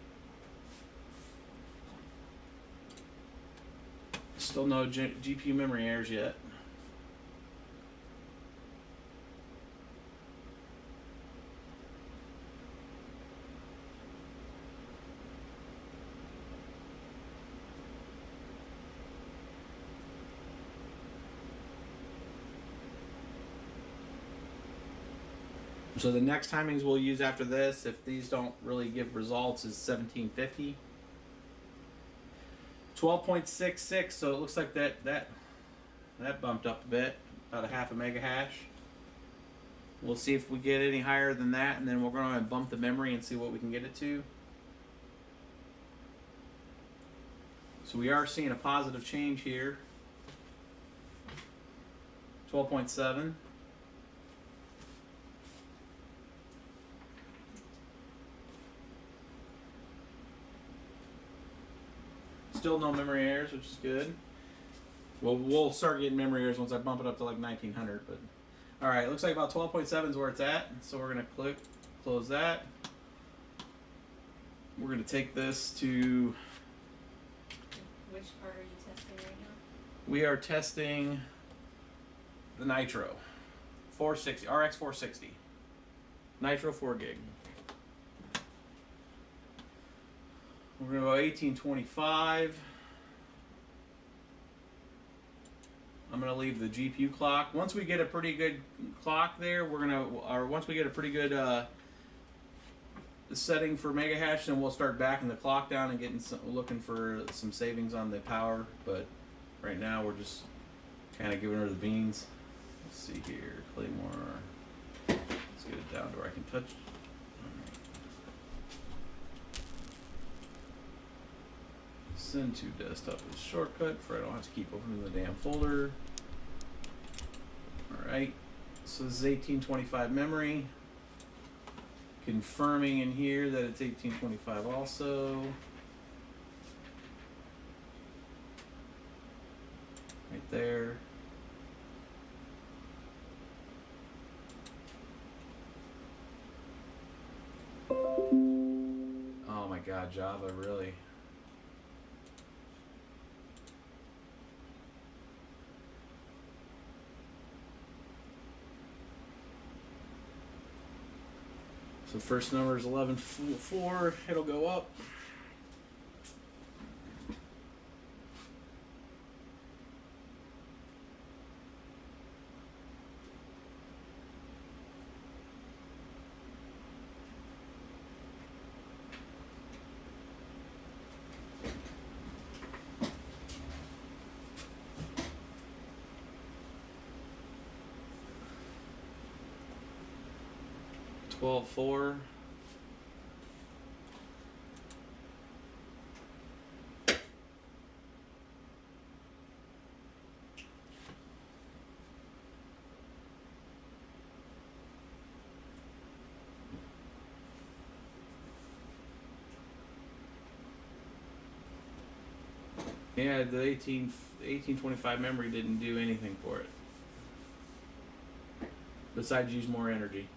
Still no GPU memory errors yet. So the next timings we'll use after this, if these don't really give results, is 1750. 12.66, so it looks like that bumped up a bit, about a half a mega hash. We'll see if we get any higher than that, and then we're going to bump the memory and see what we can get it to. So we are seeing a positive change here. 12.7. Still no memory errors, which is good. Well, we'll start getting memory errors once I bump it up to like 1900. But all right, looks like about 12.7 is where it's at. So we're gonna click close that. We're gonna take this to. Which part are you testing right now? We are testing the Nitro. 460, RX460. Nitro 4 gig. We're gonna go 1825. I'm gonna leave the GPU clock. Once we get a pretty good clock there, once we get a pretty good setting for mega hash, then we'll start backing the clock down and looking for some savings on the power. But right now we're just kind of giving her the beans. Let's see here, Claymore. Let's get it down to where I can touch. Send to desktop is shortcut for I don't have to keep opening the damn folder. Alright, so this is 1825 memory. Confirming in here that it's 1825 also. Right there. Oh my god, Java, really? So first number is 11.4. It'll go up. $12.4. Yeah, the 1825 memory didn't do anything for it. Besides use more energy.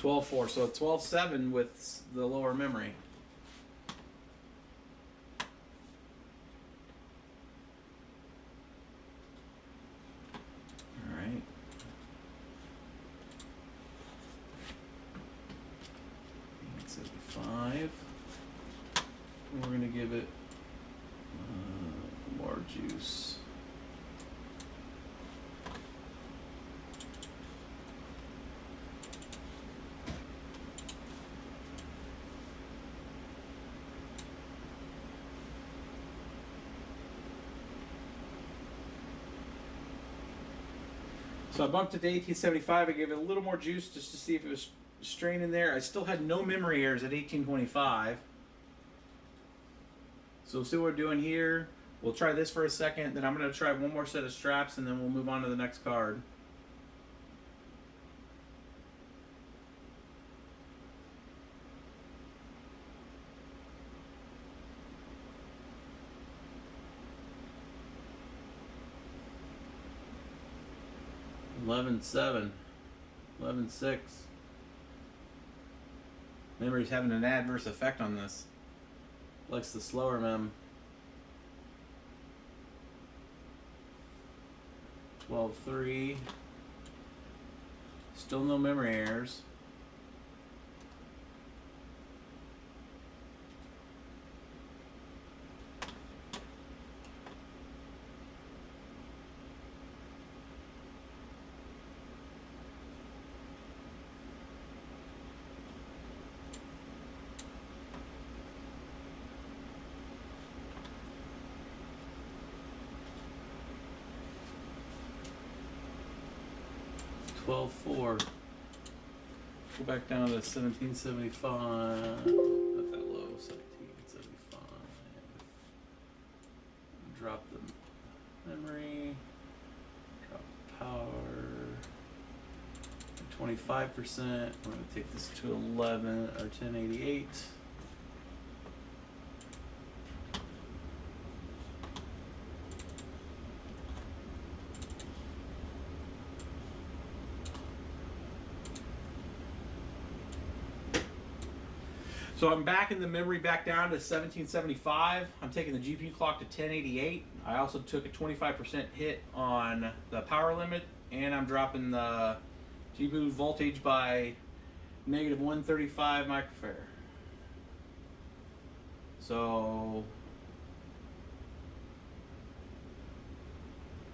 $12.4, so 12.7 with the lower memory. All right. It's 75. We're gonna give it more juice. So I bumped it to 1875. I gave it a little more juice just to see if it was straining there. I still had no memory errors at 1825. So we'll see what we're doing here. We'll try this for a second. Then I'm going to try one more set of straps, and then we'll move on to the next card. $11.7, $11.6. Memory's having an adverse effect on this. Likes the slower mem. 12.3. Still no memory errors. $12.4. Go back down to 1775. Not that low. 1775. Drop the memory. Drop the power. 25%. We're going to take this to 11 or 1088. So I'm backing the memory back down to 1775. I'm taking the GPU clock to 1088. I also took a 25% hit on the power limit, and I'm dropping the GPU voltage by negative 135 microfarad. So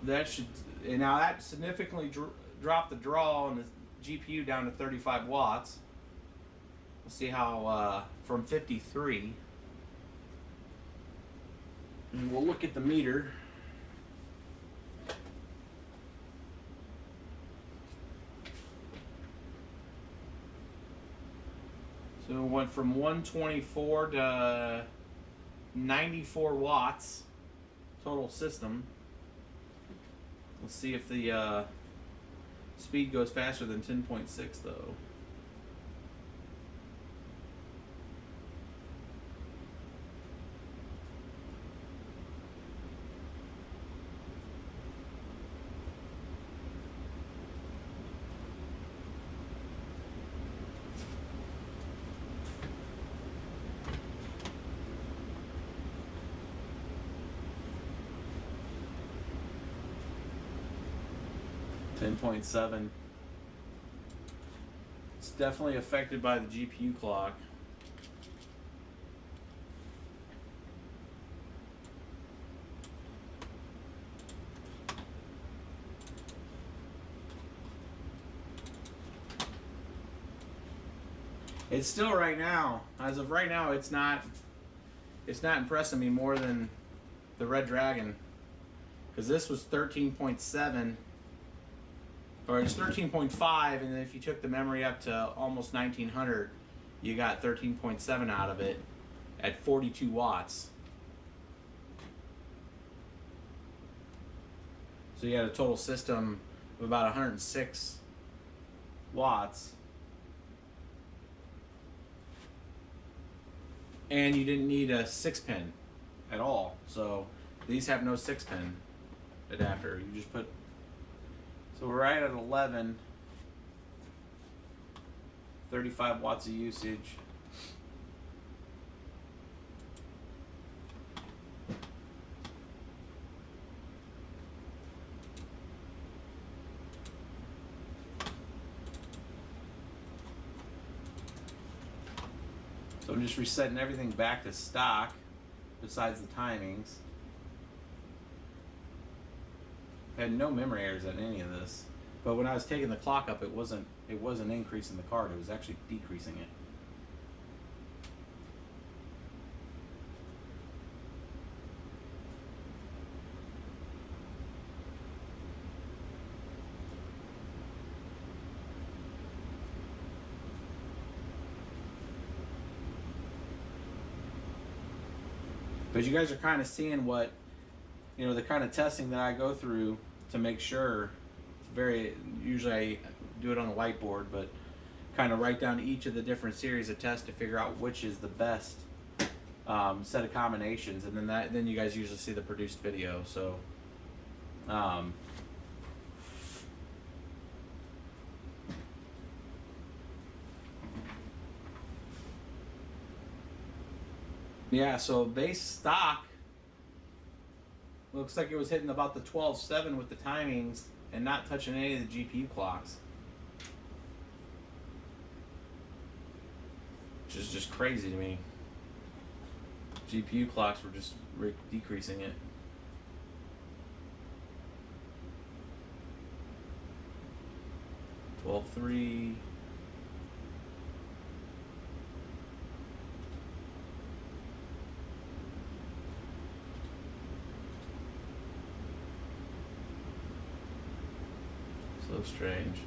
that should, and now that significantly dropped the draw on the GPU down to 35 watts. Let's see how, from 53. And we'll look at the meter. So it went from 124 to 94 watts total system. Let's see if the speed goes faster than 10.6 though. .7. It's definitely affected by the GPU clock. It's still right now, as of right now, it's not impressing me more than the Red Dragon, because this was 13.7. Or it's 13.5, and then if you took the memory up to almost 1900, you got 13.7 out of it at 42 watts. So you had a total system of about 106 watts. And you didn't need a 6-pin at all. So these have no 6-pin adapter. You just put. So we're right at 11, 35 watts of usage. So I'm just resetting everything back to stock besides the timings. I had no memory errors on any of this, but when I was taking the clock up, it wasn't increasing the card; it was actually decreasing it. But you guys are kind of seeing what, the kind of testing that I go through to make sure. It's usually I do it on a whiteboard, but kind of write down each of the different series of tests to figure out which is the best set of combinations, and then you guys usually see the produced video. So yeah, so base stock looks like it was hitting about the 12.7 with the timings and not touching any of the GPU clocks. Which is just crazy to me. GPU clocks were just decreasing it. $12.3. So strange.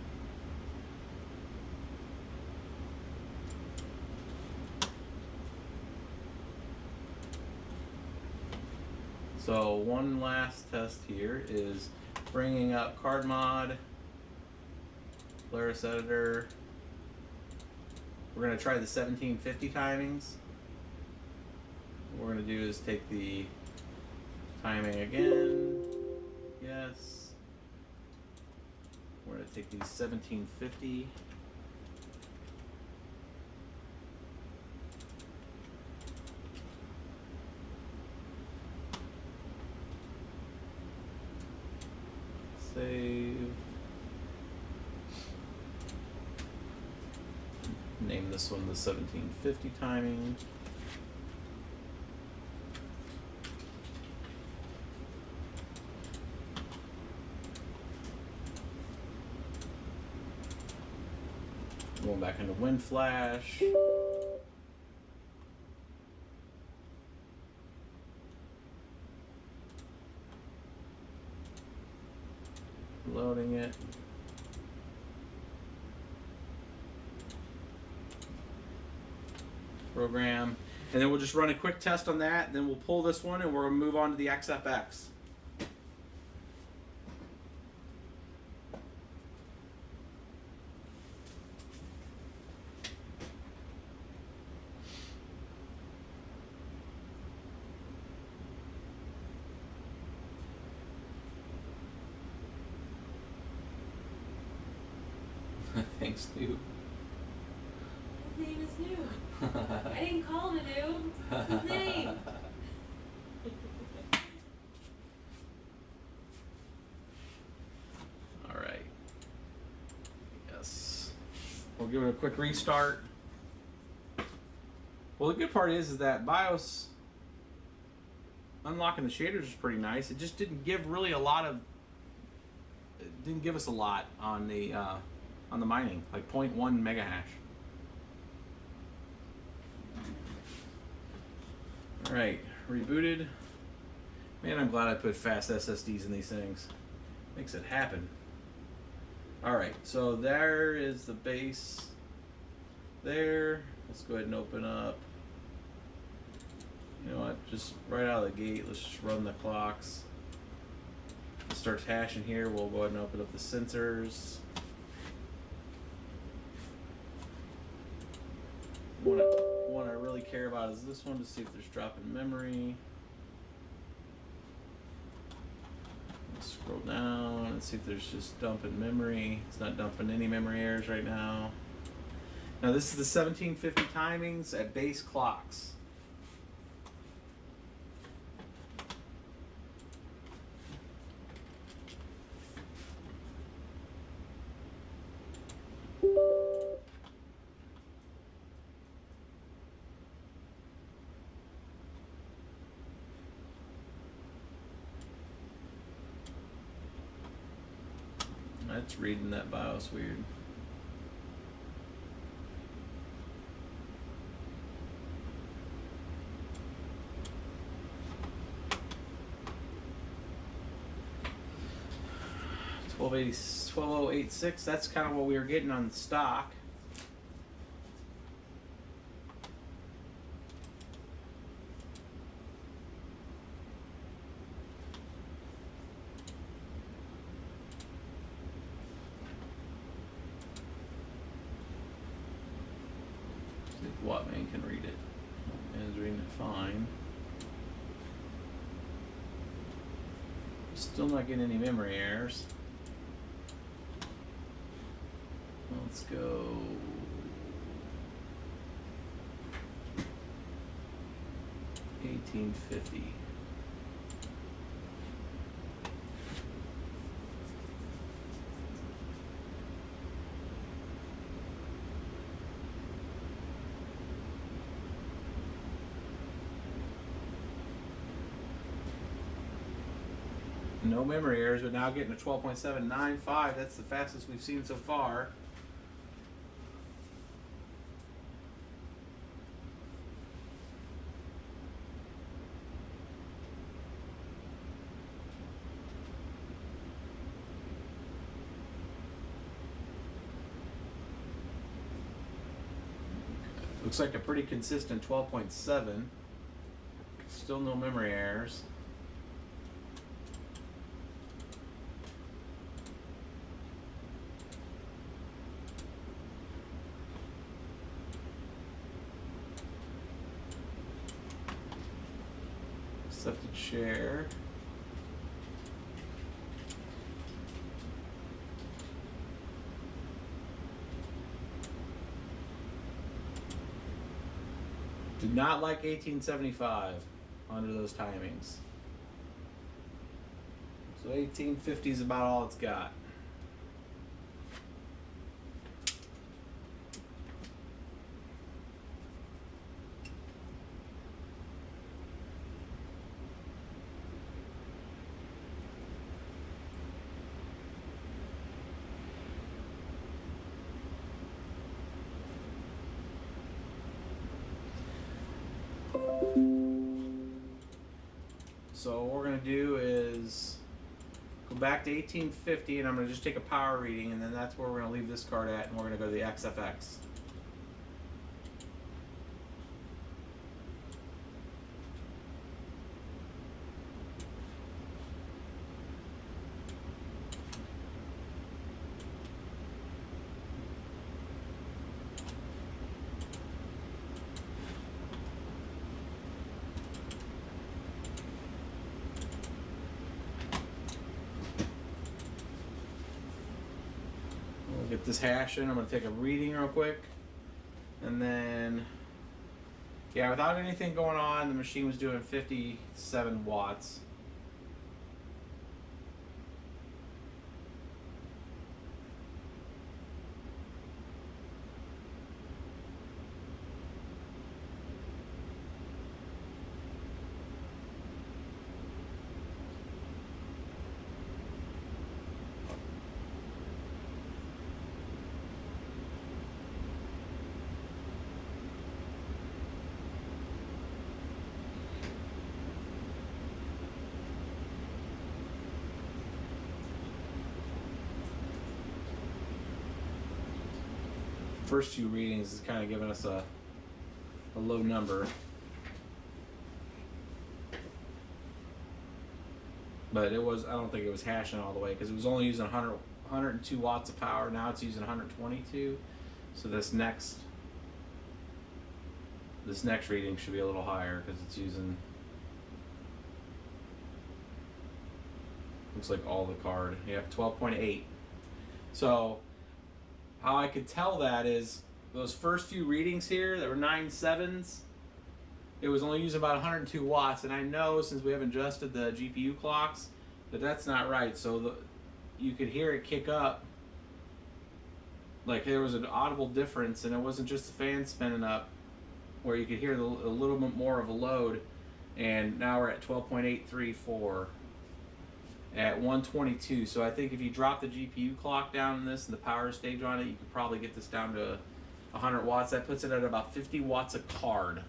So one last test here is bringing up card mod, PolarisBiosEditor. We're going to try the 1750 timings. What we're going to do is take the timing again. Yes. We're going to take these 1750. Save. Name this one the 1750 timing. Going back into wind flash. Loading it. Program. And then we'll just run a quick test on that. Then we'll pull this one and we're going to move on to the XFX. Thanks, dude. His name is Noob. I didn't call him a noob. It's his name. All right. Yes. We'll give it a quick restart. Well, the good part is that BIOS unlocking the shaders is pretty nice. It just didn't give really a lot of. It didn't give us a lot on the mining, like 0.1 mega hash. All right, rebooted. Man, I'm glad I put fast SSDs in these things. Makes it happen. All right, so there is the base there. Let's go ahead and open up. You know what, just right out of the gate, let's just run the clocks. It starts hashing here. We'll go ahead and open up the sensors. One I really care about is this one to see if there's drop in memory. Let's scroll down and see if there's just dump in memory. It's not dumping any memory errors right now. Now this is the 1750 timings at base clocks. That's reading that BIOS weird. $12.86. That's kind of what we were getting on stock. Wattman can read it. It's reading it fine. Still not getting any memory errors. Let's go. 1850. No memory errors, but now getting a 12.795. That's the fastest we've seen so far. Looks like a pretty consistent 12.7. Still no memory errors. Accepted share. Do not like 1875 under those timings. So So 1850 is about all it's got. So what we're going to do is go back to 1850, and I'm going to just take a power reading, and then that's where we're going to leave this card at, and we're going to go to the XFX. Get this hash in. I'm going to take a reading real quick, and then yeah, without anything going on, the machine was doing 57 watts. First two readings is kind of giving us a low number, but it was, I don't think it was hashing all the way because it was only using 102 watts of power. Now it's using 122. So this next reading should be a little higher because it's using, looks like all the card. Yep, 12.8. So how I could tell that is those first few readings here that were 9.7s, it was only using about 102 watts, and I know since we haven't adjusted the GPU clocks that that's not right. So you could hear it kick up, like there was an audible difference, and it wasn't just the fan spinning up, where you could hear a little bit more of a load, and now we're at 12.834. At 122. So I think if you drop the GPU clock down in this and the power stage on it, you could probably get this down to 100 watts. That puts it at about 50 watts a card.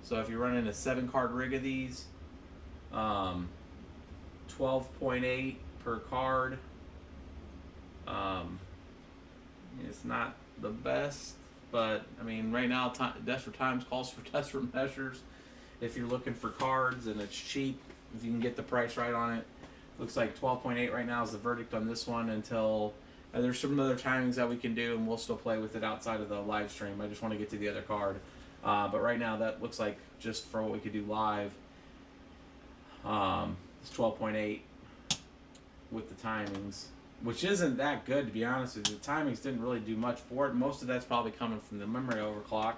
So if you're running a 7-card rig of these, 12.8 per card. It's not the best, but I mean right now Desperate Times calls for desperate measures. If you're looking for cards and it's cheap, if you can get the price right on it. Looks like 12.8 right now is the verdict on this one until there's some other timings that we can do, and we'll still play with it outside of the live stream. I just want to get to the other card. But right now that looks like just for what we could do live, it's 12.8 with the timings, which isn't that good to be honest with you. The timings didn't really do much for it. Most of that's probably coming from the memory overclock.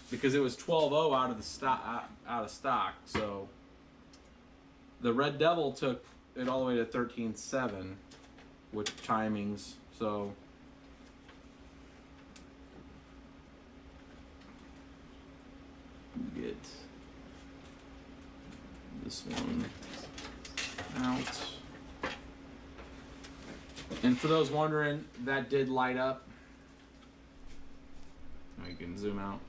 Because it was 12.0 out of stock, so the Red Devil took it all the way to 13.7 with timings. So get this one out. And for those wondering, that did light up. Now you can zoom out.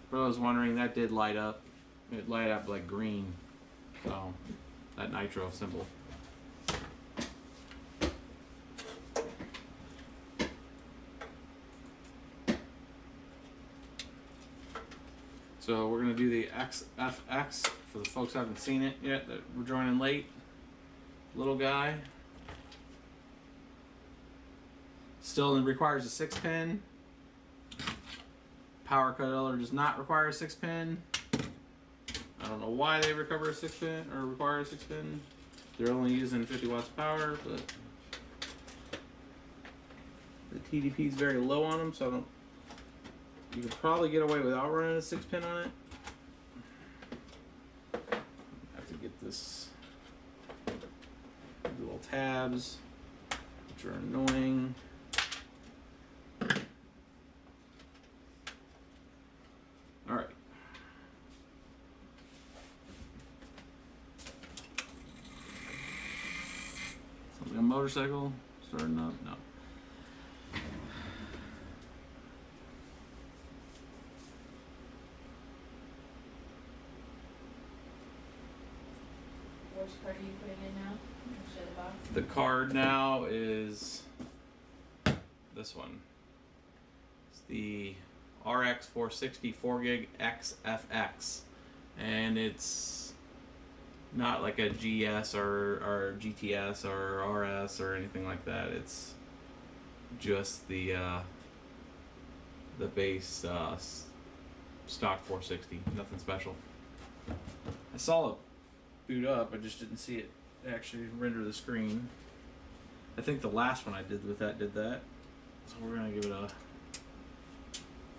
For those wondering, that did light up. It light up like green. So, that nitro symbol. So we're going to do the XFX for the folks who haven't seen it yet that we're joining late. Little guy. Still requires a 6-pin. Power cutover does not require a 6-pin. I don't know why they require a 6-pin. They're only using 50 watts of power, but the TDP is very low on them, so you could probably get away without running a 6-pin on it. this little tabs, which are annoying. All right. Something a motorcycle starting up? No. Which card are you putting in now? Show the box. The card now is this one. It's the RX460 4GB XFX, and it's not like a GS or GTS or RS or anything like that. It's just the base stock 460. Nothing special. I saw it boot up. I just didn't see it actually render the screen. I think the last one I did with that did that. So we're gonna give it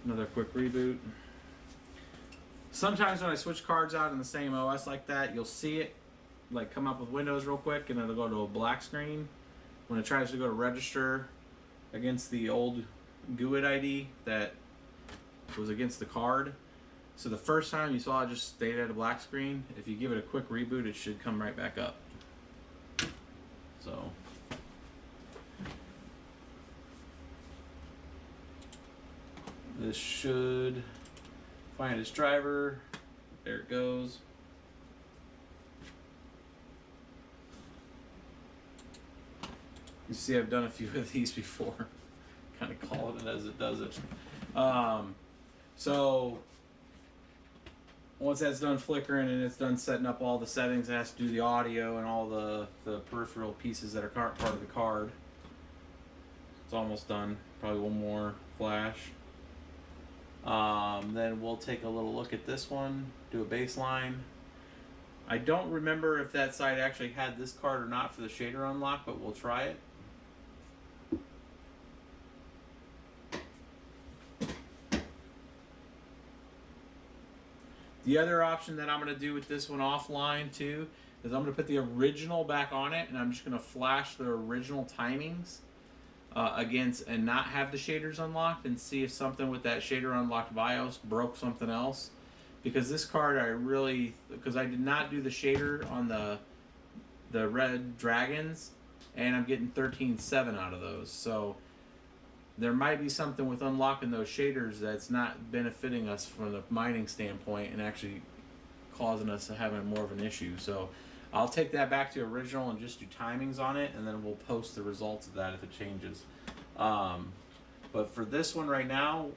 another quick reboot. Sometimes when I switch cards out in the same OS like that, you'll see it like come up with Windows real quick, and it'll go to a black screen when it tries to go to register against the old GUID ID that was against the card. So the first time you saw it just stayed at a black screen. If you give it a quick reboot, it should come right back up. So this should find its driver. There it goes. You see I've done a few of these before. Kind of call it as it does it. So once that's done flickering and it's done setting up all the settings, it has to do the audio and all the peripheral pieces that are part of the card. It's almost done. Probably one more flash. Then we'll take a little look at this one, do a baseline. I don't remember if that side actually had this card or not for the shader unlock, but we'll try it. The other option that I'm going to do with this one offline too is I'm going to put the original back on it, and I'm just going to flash the original timings against and not have the shaders unlocked, and see if something with that shader unlocked BIOS broke something else. Because this card because I did not do the shader on the red dragons, and I'm getting 13.7 out of those. So there might be something with unlocking those shaders that's not benefiting us from the mining standpoint and actually causing us to have more of an issue. So I'll take that back to original and just do timings on it, and then we'll post the results of that if it changes. But for this one right now,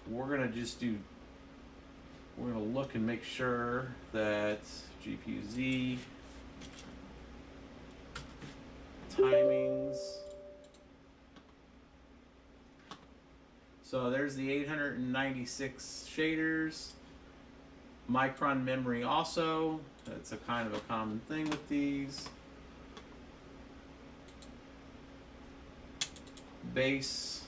we're gonna look and make sure that GPU-Z timings. So there's the 896 shaders. Micron memory also. That's a kind of a common thing with these. Base.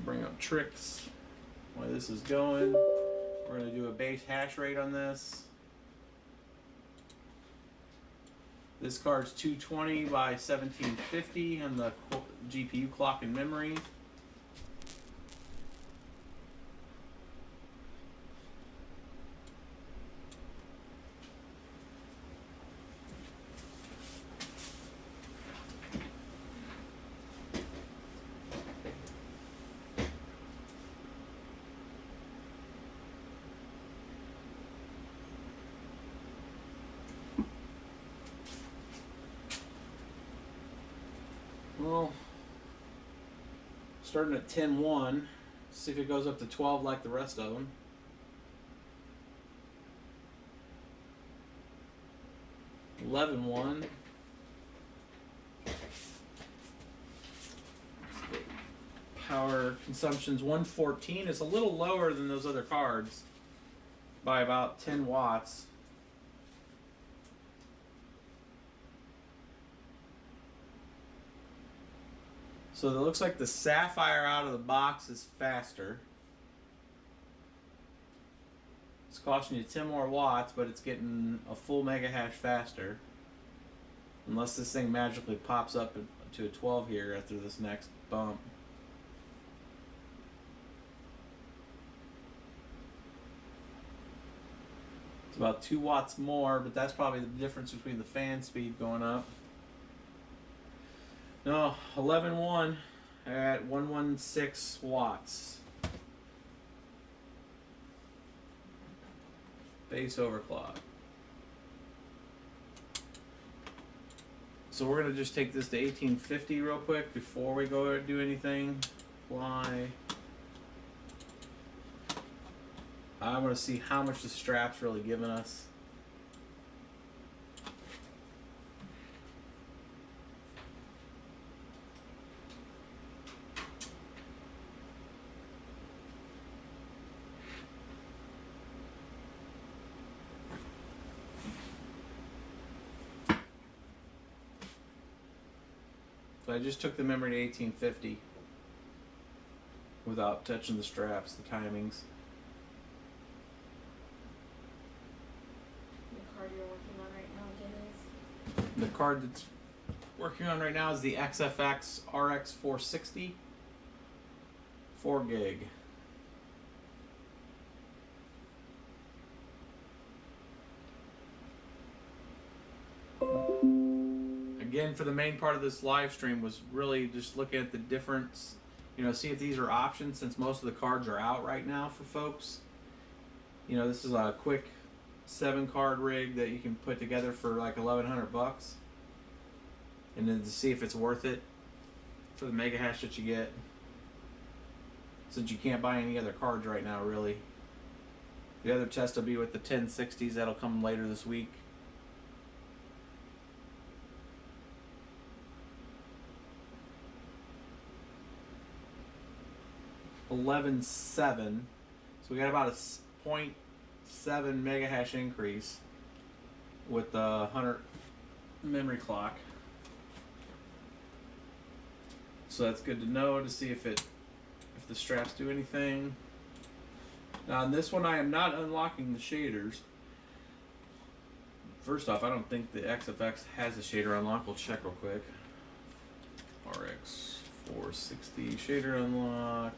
Bring up tricks while this is going. We're going to do a base hash rate on this. This card's 220 by 1750 on the GPU clock and memory. Well, starting at 10.1, see if it goes up to 12 like the rest of them. $11.1. Power consumption's 114. It's a little lower than those other cards by about 10 watts. So it looks like the Sapphire out of the box is faster. It's costing you 10 more watts, but it's getting a full mega hash faster. Unless this thing magically pops up to a 12 here after this next bump. It's about 2 watts more, but that's probably the difference between the fan speed going up. No, 11.1 at 116 watts. Base overclock. So we're gonna just take this to 1850 real quick before we go do anything. Apply. I want to see how much the strap's really giving us. So I just took the memory to 1850 without touching the straps, the timings. The card you're working on right now, Dennis? The card that's working on right now is the XFX RX460, 4 gig. Again, for the main part of this live stream was really just looking at the difference, you know, see if these are options since most of the cards are out right now for folks. You know, this is a quick 7-card rig that you can put together for like $1,100, and then to see if it's worth it for the mega hash that you get, since you can't buy any other cards right now really. The other test will be with the 1060s that'll come later this week. $11.7, so we got about a 0.7 mega hash increase with the 100 memory clock. So that's good to know to see if the straps do anything. Now on this one I am not unlocking the shaders. First off, I don't think the XFX has a shader unlock. We'll check real quick. RX460 shader unlock.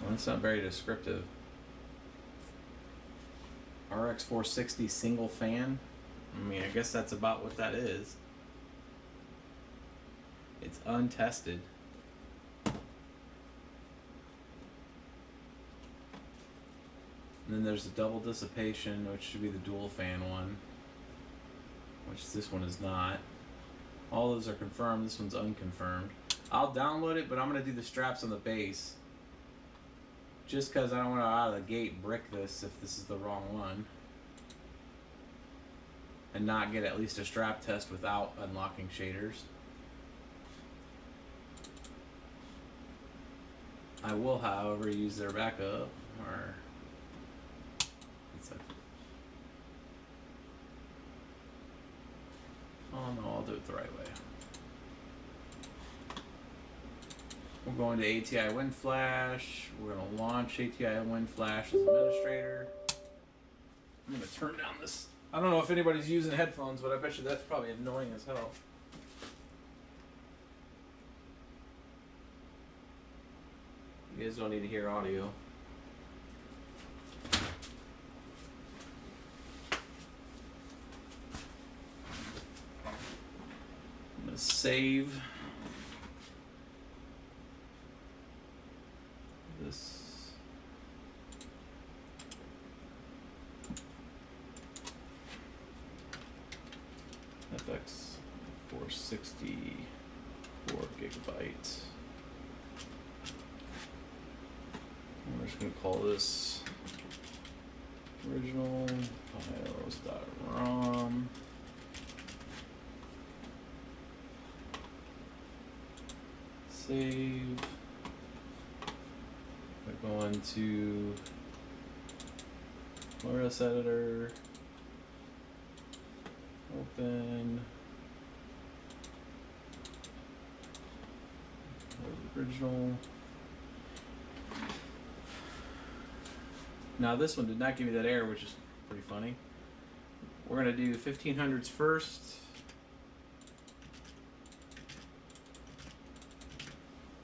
Well, that's not very descriptive. RX460 single fan. I mean, I guess that's about what that is. It's untested. And then there's the double dissipation, which should be the dual fan one, which this one is not. All those are confirmed. This one's unconfirmed. I'll download it, but I'm going to do the straps on the base. Just because I don't want to out of the gate brick this if this is the wrong one. And not get at least a strap test without unlocking shaders. I will, however, use their backup. Or it's a... Oh no, I'll do it the right way. We're going to ATI WinFlash. We're going to launch ATI WinFlash as administrator. I'm going to turn down this. I don't know if anybody's using headphones, but I bet you that's probably annoying as hell. You guys don't need to hear audio. I'm going to save this. FX 460 4 gigabytes. We're just going to call this original bios.rom. Save. Going to PolarisBiosEditor. Open. Original. Now this one did not give me that error, which is pretty funny. We're gonna do 1500s first.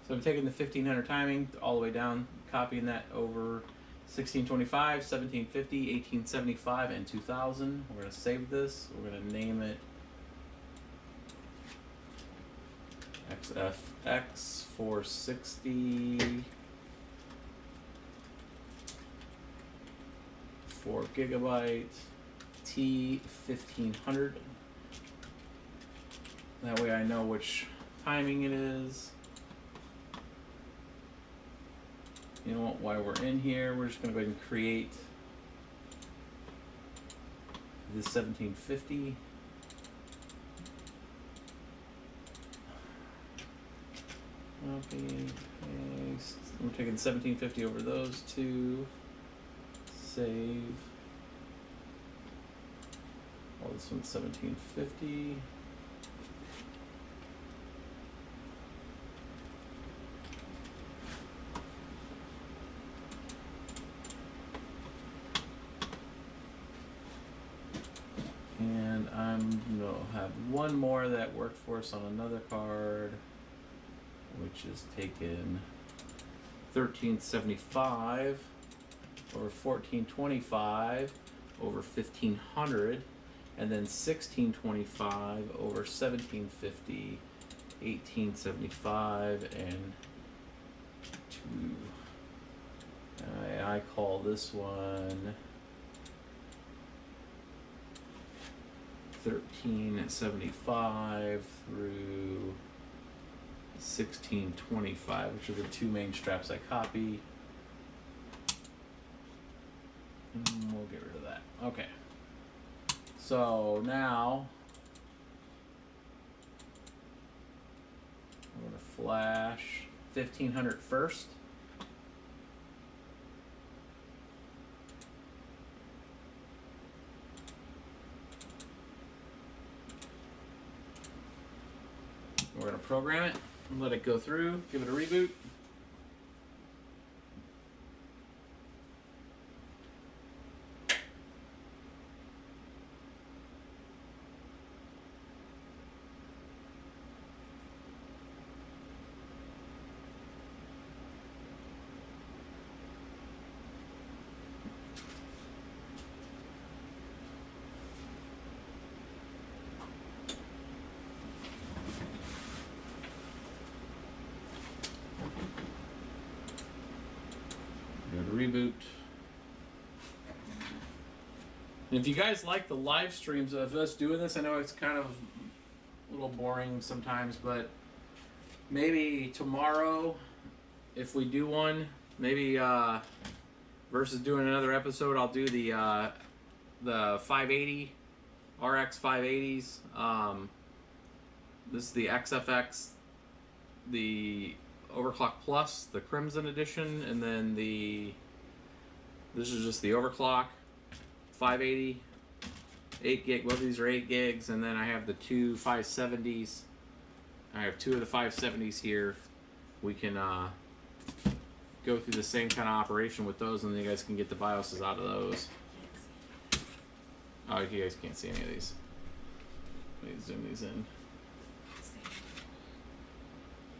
So I'm taking the 1500 timing all the way down, copying that over 1625, 1750, 1875, and 2000. We're gonna save this. We're gonna name it XFX 460, 4 GB, T1500. That way I know which timing it is. You know what, while we're in here, we're just gonna go ahead and create the 1750. Copy, paste. We're taking 1750 over those two. Save. Oh, this one's 1750. And I'm gonna have one more that worked for us on another card, which is taken 1375 over 1425 over 1500, and then 1625 over 1750, 1875, and 2. I call this one 1375 through 1625, which are the two main straps I copy. And we'll get rid of that. Okay. So now I'm going to flash 1500 first. We're going to program it and let it go through, give it a reboot. Reboot. And if you guys like the live streams of us doing this, I know it's kind of a little boring sometimes, but maybe tomorrow, if we do one, maybe versus doing another episode, I'll do the 580 RX 580s. This is the XFX, the Overclock Plus, the Crimson Edition, and then this is just the Overclock 580, 8 gig. Both of these are 8 gigs, and then I have the two 570s. I have two of the 570s here. We can go through the same kind of operation with those, and then you guys can get the BIOSes out of those. Oh, you guys can't see any of these. Let me zoom these in.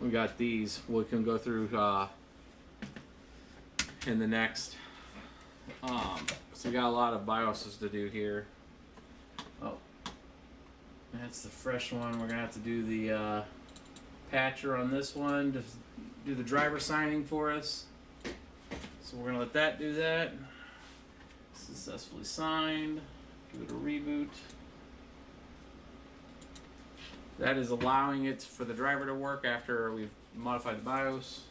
We got these. We can go through in the next. So we got a lot of BIOSes to do here. Oh, that's the fresh one. We're gonna have to do the patcher on this one to do the driver signing for us. So we're gonna let that do that. Successfully signed. Give it a reboot. That is allowing it for the driver to work after we've modified the BIOS.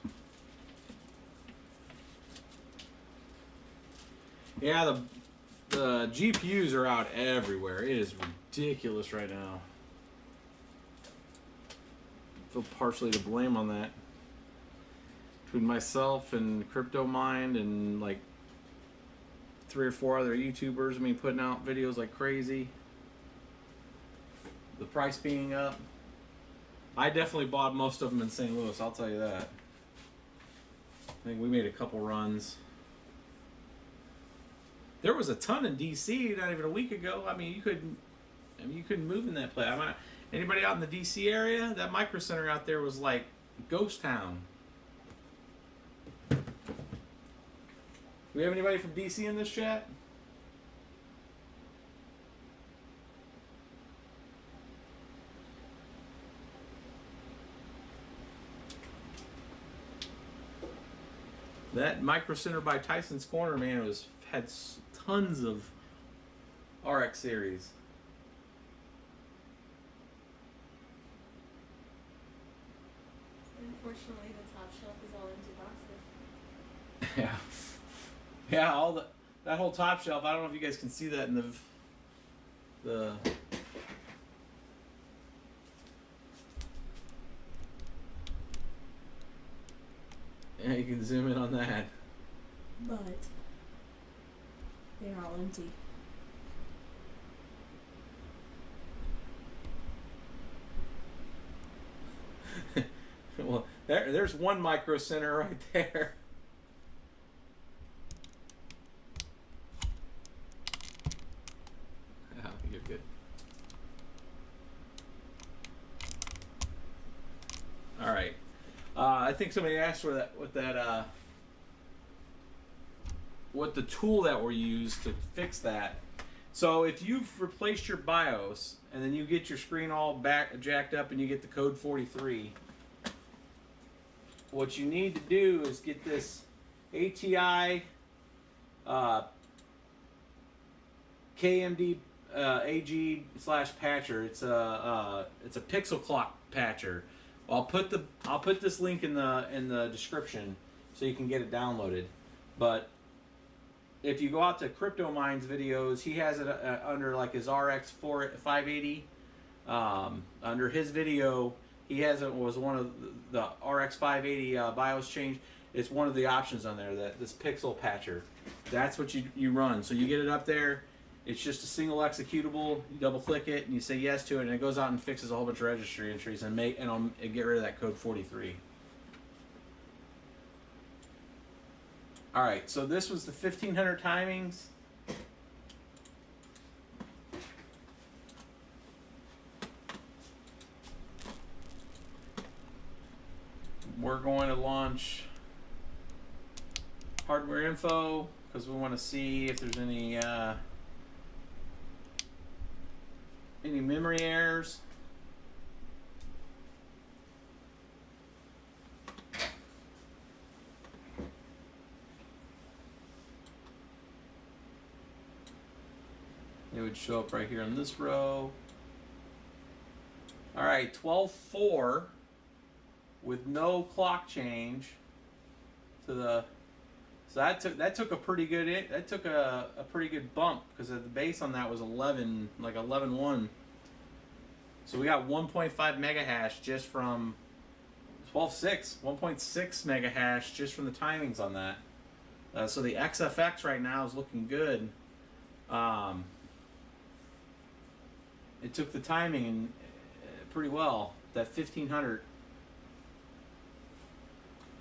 Yeah, the GPUs are out everywhere. It is ridiculous right now. I feel partially to blame on that. between myself and Crypto Mind and like 3 or 4 other YouTubers, I mean, putting out videos like crazy. The price being up. I definitely bought most of them in St. Louis, I'll tell you that. I think we made a couple runs. There was a ton in DC not even a week ago. I mean, you couldn't move in that place. Anybody out in the DC area? That micro center out there was like ghost town. Do we have anybody from DC in this chat? That micro center by Tyson's Corner, man, had tons of RX series. Unfortunately, the top shelf is all empty boxes. Yeah, that whole top shelf. I don't know if you guys can see that in the yeah, you can zoom in on that. But they're all empty. Well, there's one micro center right there. Oh, you're good. All right. I think somebody asked for what the tool that we used to fix that. So if you've replaced your BIOS and then you get your screen all jacked up and you get the code 43, what you need to do is get this ATI KMD AG/patcher. It's a pixel clock patcher. I'll put this link in the description so you can get it downloaded. But if you go out to Crypto Mind's videos, he has it under like his RX580. Under his video, he has it was one of the RX580 BIOS change. It's one of the options on there, that this pixel patcher. That's what you run. So you get it up there. It's just a single executable. You double click it and you say yes to it, and it goes out and fixes a whole bunch of registry entries and get rid of that code 43. All right, so this was the 1500 timings. We're going to launch hardware info because we want to see if there's any memory errors. It would show up right here on this row. All right, 12.4 with no clock change to the. So that took a pretty good pretty good bump because the base on that was 11, like 11.1. So we got 1.5 mega hash just from 12.6, 1.6 mega hash just from the timings on that. So the XFX right now is looking good. It took the timing and pretty well, that 1500.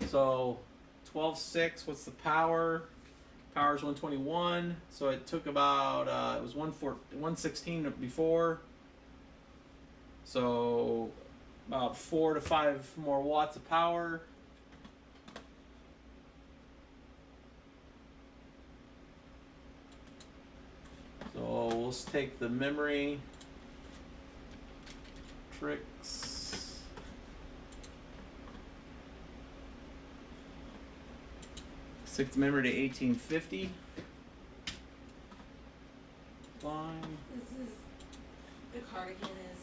So 12.6, what's the power? Power's 121, so it took about, it was 116 before. So about 4 to 5 more watts of power. So we'll take the memory tricks. Stick the memory to 1850. Fine. The card again is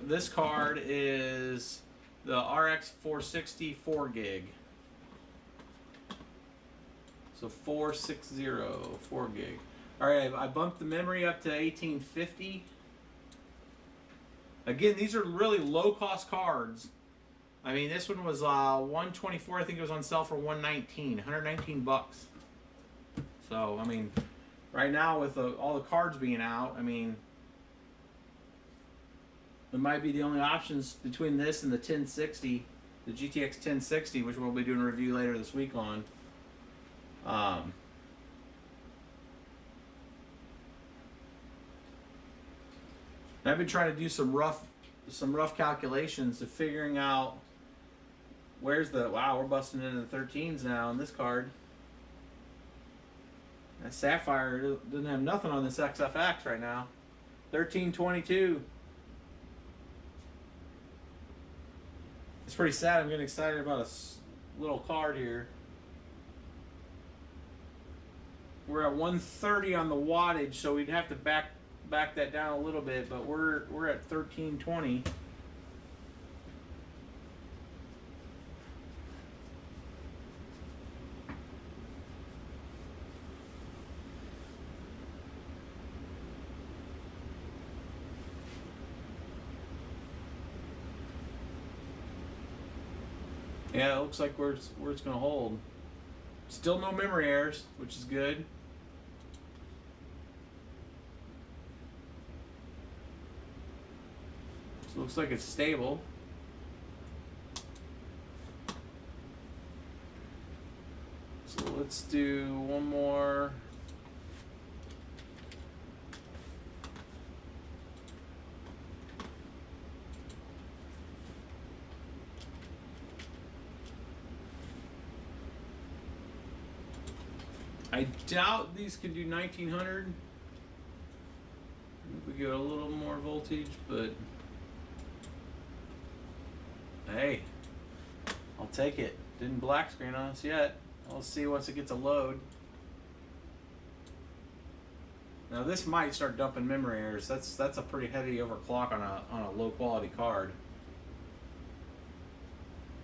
this card is the RX460 4 gig. So 460 4 gig. All right, I bumped the memory up to 1850. Again, these are really low cost cards. I mean, this one was 124. I think it was on sale for 119, 119 bucks. So I mean, right now with all the cards being out, I mean, it might be the only options between this and the 1060, the GTX 1060, which we'll be doing a review later this week on. I've been trying to do some rough calculations of figuring out where's the, wow, we're busting into the 13s now on this card. That Sapphire doesn't have nothing on this XFX right now. 1322. It's pretty sad. I'm getting excited about a little card here. We're at 130 on the wattage, so we'd have to back that down a little bit, but we're at 1320. Yeah, it looks like where it's going to hold. Still no memory errors, which is good. So it looks like it's stable. So let's do one more. I doubt these can do 1900. If we get a little more voltage, but hey, I'll take it. Didn't black screen on us yet. We'll see once it gets a load. Now this might start dumping memory errors. That's a pretty heavy overclock on a low quality card.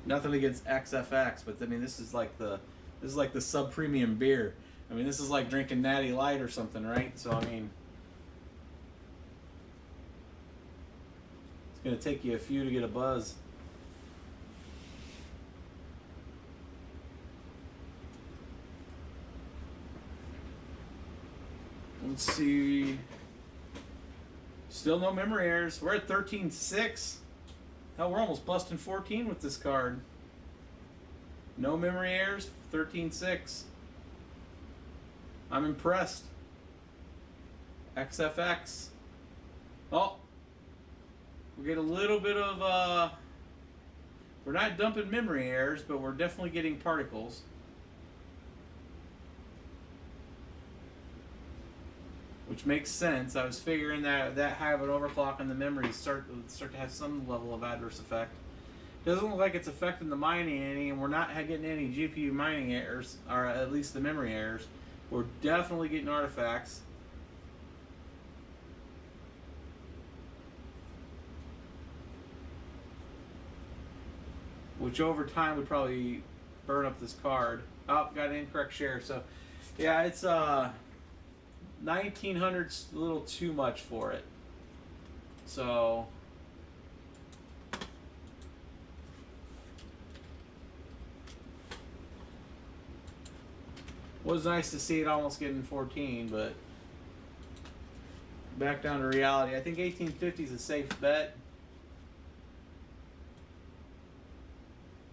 Nothing against XFX, but I mean this is like the sub premium beer. I mean this is like drinking Natty Light or something, right? So I mean, it's gonna take you a few to get a buzz. Let's see. Still no memory errors. We're at 13.6. Hell, we're almost busting 14 with this card. No memory errors, 13.6. I'm impressed. XFX. Oh, we get a little bit of, we're not dumping memory errors, but we're definitely getting particles. Which makes sense. I was figuring that high of an overclock on the memory start to have some level of adverse effect. Doesn't look like it's affecting the mining any, and we're not getting any GPU mining errors, or at least the memory errors. We're definitely getting artifacts. Which over time would probably burn up this card. Oh, got an incorrect share. So, yeah, it's 1900's a little too much for it. So was nice to see it almost getting 14, but back down to reality. I think 1850 is a safe bet.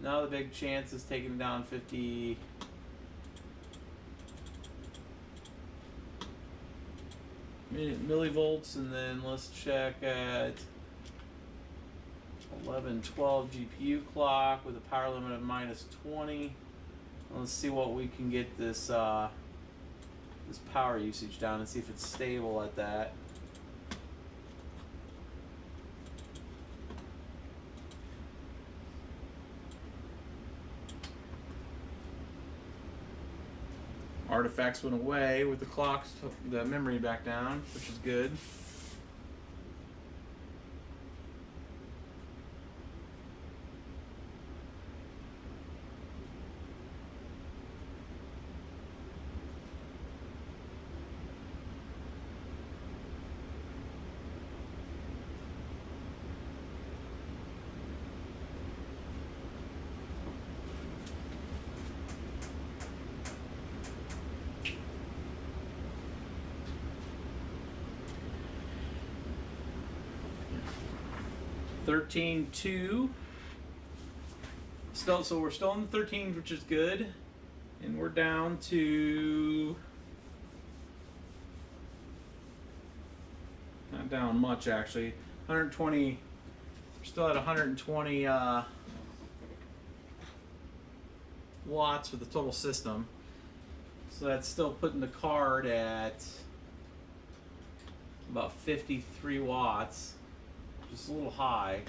Now the big chance is taking down 50. Millivolts, and then let's check at 1112 GPU clock with a power limit of -20. Let's see what we can get this this power usage down and see if it's stable at that. Artifacts went away with the clocks, the memory back down, which is good. 13.2. Still, so we're still in the 13s, which is good, and we're down to not down much actually. 120. We're still at 120 watts for the total system. So that's still putting the card at about 53 watts, just a little high.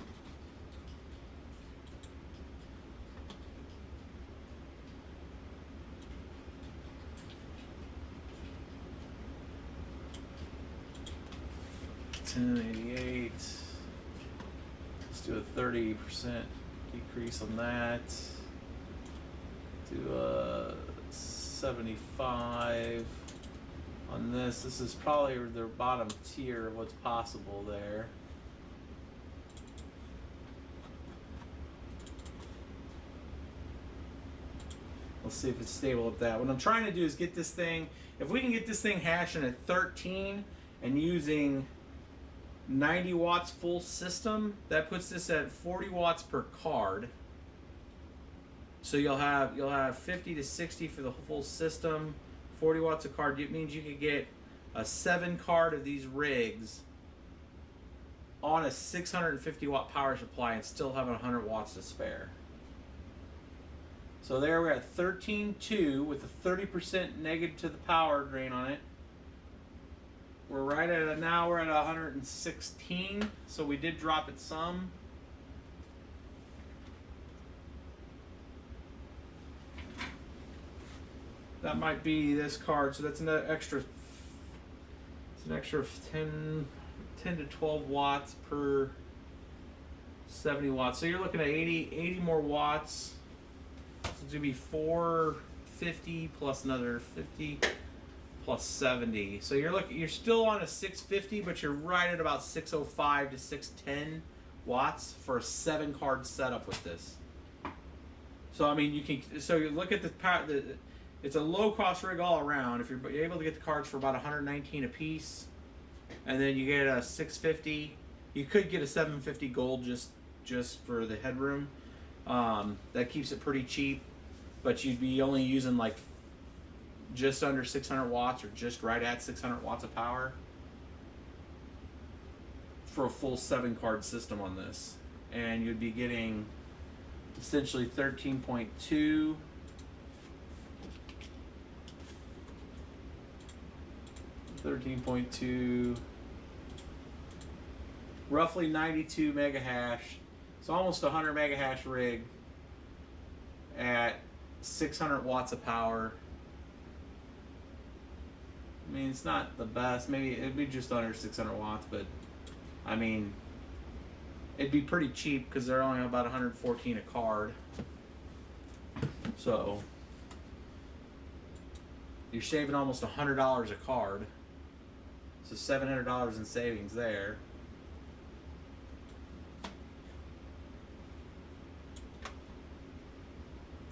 $10.88. Let's do a 30% decrease on that. Do a 75 on this. This is probably their bottom tier of what's possible there. Let's see if it's stable at that. What I'm trying to do is get this thing, if we can get this thing hashing at 13 and using 90 watts full system, that puts this at 40 watts per card. So you'll have 50 to 60 for the full system, 40 watts a card. It means you could get a 7 card of these rigs on a 650 watt power supply and still have 100 watts to spare. So there we're at 13.2 with a 30% negative to the power drain on it. We're right at now we're at 116, so we did drop it some. That might be this card, so that's an extra. It's an extra 10 to 12 watts per 70 watts. So you're looking at 80 more watts. So it's gonna be 450 plus another 50. Plus 70. So you're still on a 650, but you're right at about 605 to 610 watts for a 7 card setup with this. So I mean, you look at it's a low cost rig all around. If you're able to get the cards for about 119 a piece, and then you get a 650, you could get a 750 gold just for the headroom. That keeps it pretty cheap, but you'd be only using like just under 600 watts or just right at 600 watts of power for a full 7 card system on this. And you'd be getting essentially 13.2 roughly 92 mega hash. So almost 100 mega hash rig at 600 watts of power. I mean, it's not the best. Maybe it'd be just under 600 watts, but I mean, it'd be pretty cheap because they're only about 114 a card. So you're saving almost $100 a card. So $700 in savings there.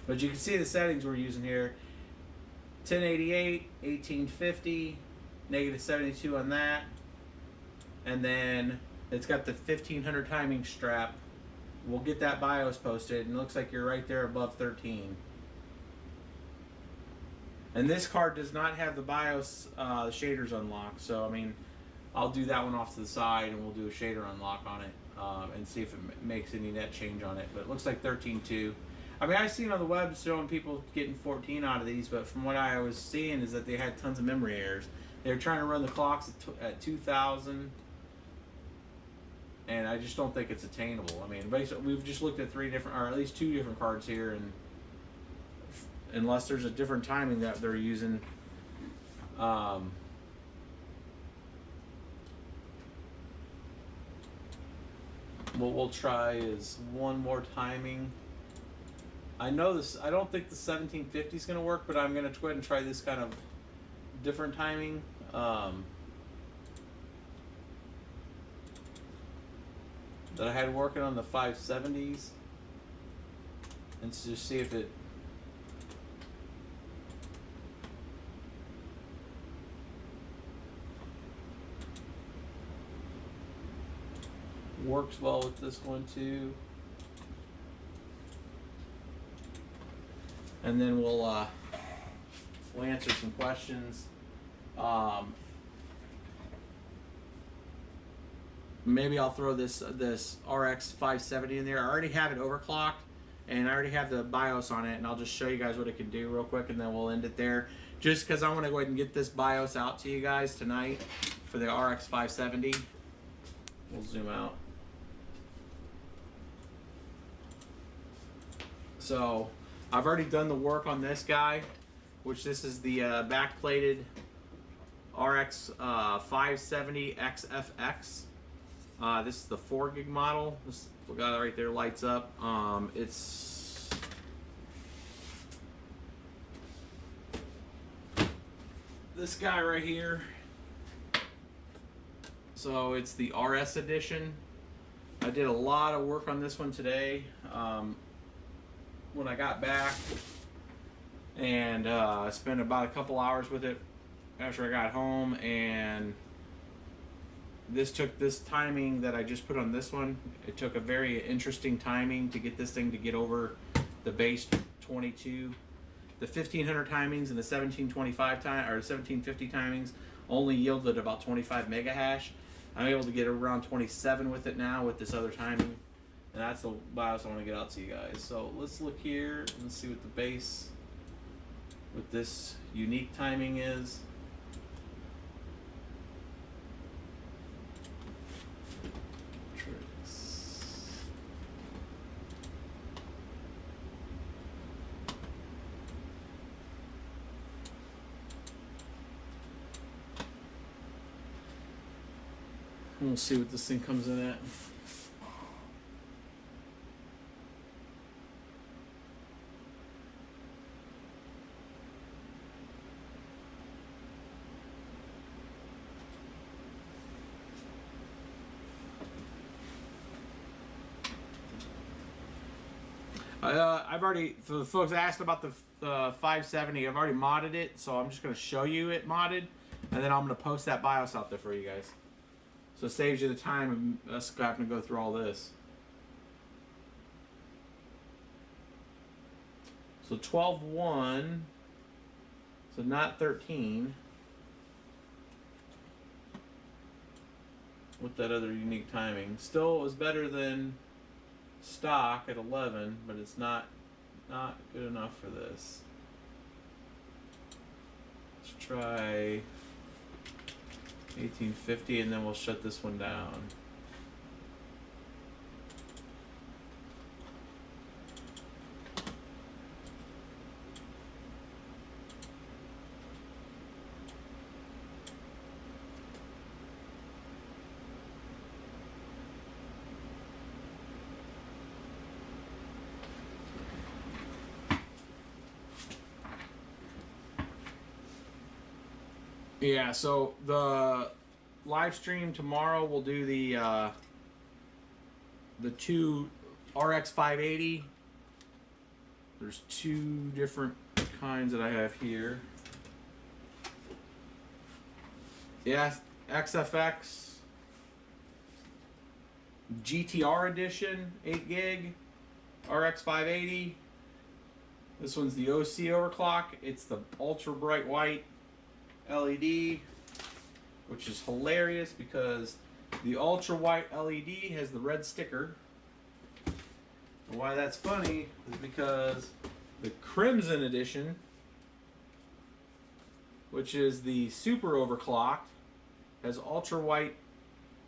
But you can see the settings we're using here. 1088, 1850, negative 72 on that. And then it's got the 1500 timing strap. We'll get that BIOS posted, and it looks like you're right there above 13. And this card does not have the BIOS shaders unlocked, so I mean, I'll do that one off to the side, and we'll do a shader unlock on it and see if it makes any net change on it. But it looks like 13.2. I mean, I've seen on the web showing people getting 14 out of these, but from what I was seeing is that they had tons of memory errors. They were trying to run the clocks at 2,000, and I just don't think it's attainable. I mean, basically, we've just looked at 3 different, or at least 2 different cards here, and unless there's a different timing that they're using, what we'll try is one more timing. I know this. I don't think the 1750 is going to work, but I'm going to go ahead and try this kind of different timing. That I had working on the 570s, and just see if it. works well with this one too. And then we'll answer some questions. Maybe I'll throw this RX570 in there. I already have it overclocked, and I already have the BIOS on it, and I'll just show you guys what it can do real quick, and then we'll end it there. Just because I want to go ahead and get this BIOS out to you guys tonight for the RX570. We'll zoom out. So I've already done the work on this guy, which this is the backplated RX570 XFX. This is the 4 gig model. This guy right there lights up. It's this guy right here. So it's the RS edition. I did a lot of work on this one today when I got back, and I spent about a couple hours with it after I got home, and this took this timing that I just put on this one. It took a very interesting timing to get this thing to get over the base 22. The 1500 timings and the 1725 time or 1750 timings only yielded about 25 mega hash. I'm able to get around 27 with it now with this other timing, and that's the BIOS I want to get out to you guys. So let's look here and see what the base with this unique timing is. We'll see what this thing comes in at. I've already, for the folks asked about the 570, I've already modded it, so I'm just going to show you it modded, and then I'm going to post that BIOS out there for you guys. So it saves you the time of us having to go through all this. So 12.1, so not 13. With that other unique timing. Still was better than stock at 11, but it's not good enough for this. Let's try 1850, and then we'll shut this one down. Yeah, so the live stream tomorrow we'll do the 2 RX 580. There's 2 different kinds that I have here. Yeah, XFX GTR edition 8 gig RX 580. This one's the OC overclock. It's the ultra bright white LED, which is hilarious because the ultra white LED has the red sticker. And why that's funny is because the Crimson edition, which is the super overclocked, has ultra white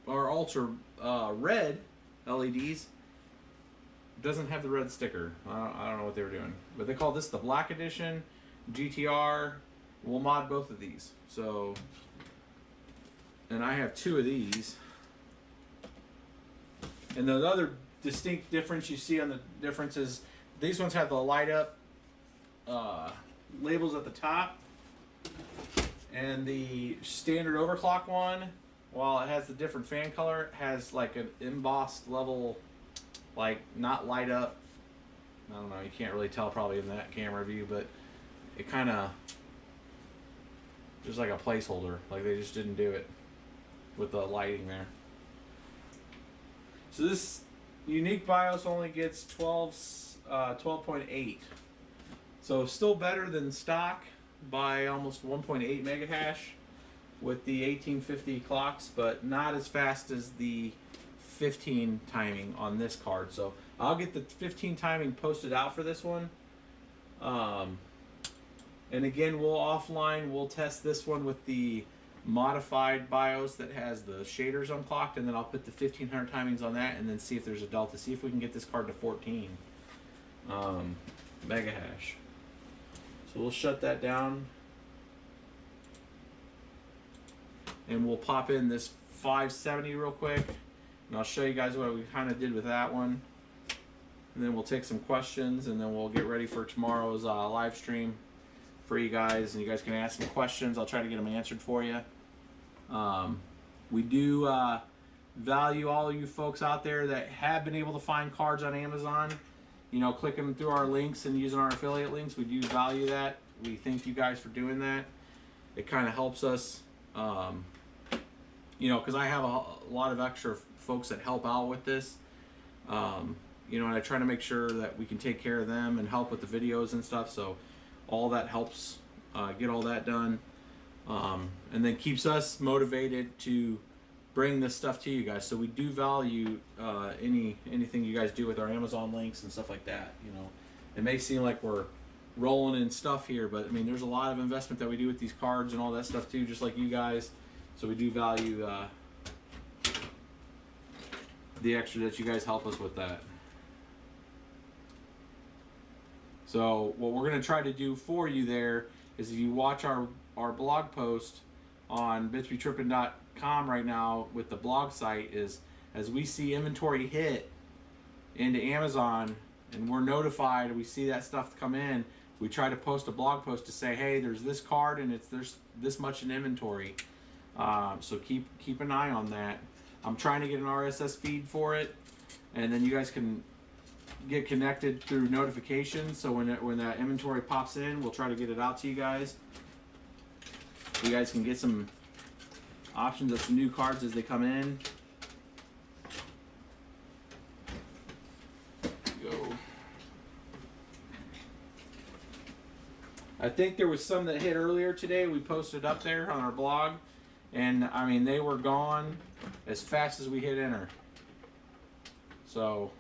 or ultra red LEDs. Doesn't have the red sticker. I don't know what they were doing, but they call this the black edition. GTR. We'll mod both of these. So, and I have 2 of these. And the other distinct difference you see on the difference is these ones have the light up labels at the top, and the standard overclock one, while it has the different fan color, has like an embossed level, like not light up. I don't know, you can't really tell probably in that camera view, but it kind of just like a placeholder, like they just didn't do it with the lighting there. So this unique BIOS only gets 12.8. So still better than stock by almost 1.8 megahash with the 1850 clocks, but not as fast as the 15 timing on this card. So I'll get the 15 timing posted out for this one. And again, we'll test this one with the modified BIOS that has the shaders unclocked, and then I'll put the 1500 timings on that and then see if there's a delta. See if we can get this card to 14 megahash. So we'll shut that down. And we'll pop in this 570 real quick. And I'll show you guys what we kind of did with that one. And then we'll take some questions, and then we'll get ready for tomorrow's live stream for you guys. And you guys can ask some questions. I'll try to get them answered for you. We do value all of you folks out there that have been able to find cards on Amazon. You know, clicking through our links and using our affiliate links. We do value that. We thank you guys for doing that. It kind of helps us, you know, because I have a lot of extra folks that help out with this. You know, and I try to make sure that we can take care of them and help with the videos and stuff. So all that helps get all that done. And then keeps us motivated to bring this stuff to you guys. So we do value anything you guys do with our Amazon links and stuff like that. You know, it may seem like we're rolling in stuff here, but I mean, there's a lot of investment that we do with these cards and all that stuff too, just like you guys. So we do value the extra that you guys help us with that. So what we're going to try to do for you there is, if you watch our blog post on bitsbetrippin.com right now with the blog site, is as we see inventory hit into Amazon and we're notified, we see that stuff come in, we try to post a blog post to say, hey, there's this card and there's this much in inventory. So keep an eye on that. I'm trying to get an RSS feed for it, and then you guys can get connected through notifications. So when that inventory pops in, we'll try to get it out to you guys. You guys can get some options of some new cards as they come in. Go. I think there was some that hit earlier today. We posted up there on our blog, and I mean, they were gone as fast as we hit enter. So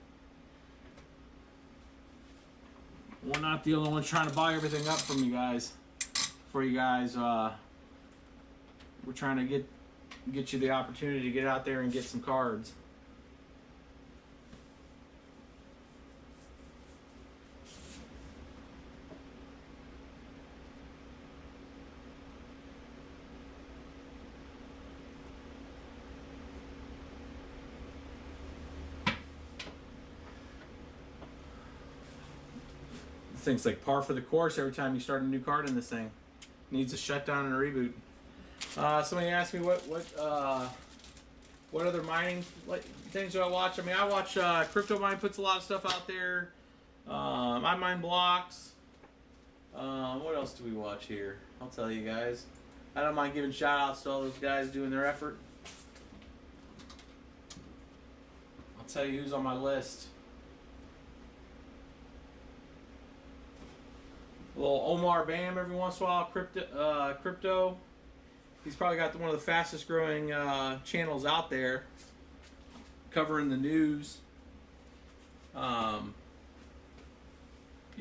we're not the only ones trying to buy everything up from you guys. For you guys, we're trying to get you the opportunity to get out there and get some cards. Thing's like par for the course every time you start a new card in this thing. Needs a shutdown and a reboot. Somebody asked me what other mining things do I watch. I mean, I watch Crypto Mine puts a lot of stuff out there. I mine blocks. What else do we watch here? I'll tell you guys. I don't mind giving shout outs to all those guys doing their effort. I'll tell you who's on my list. A little Omar Bam every once in a while. Crypto. He's probably got one of the fastest growing channels out there, covering the news. You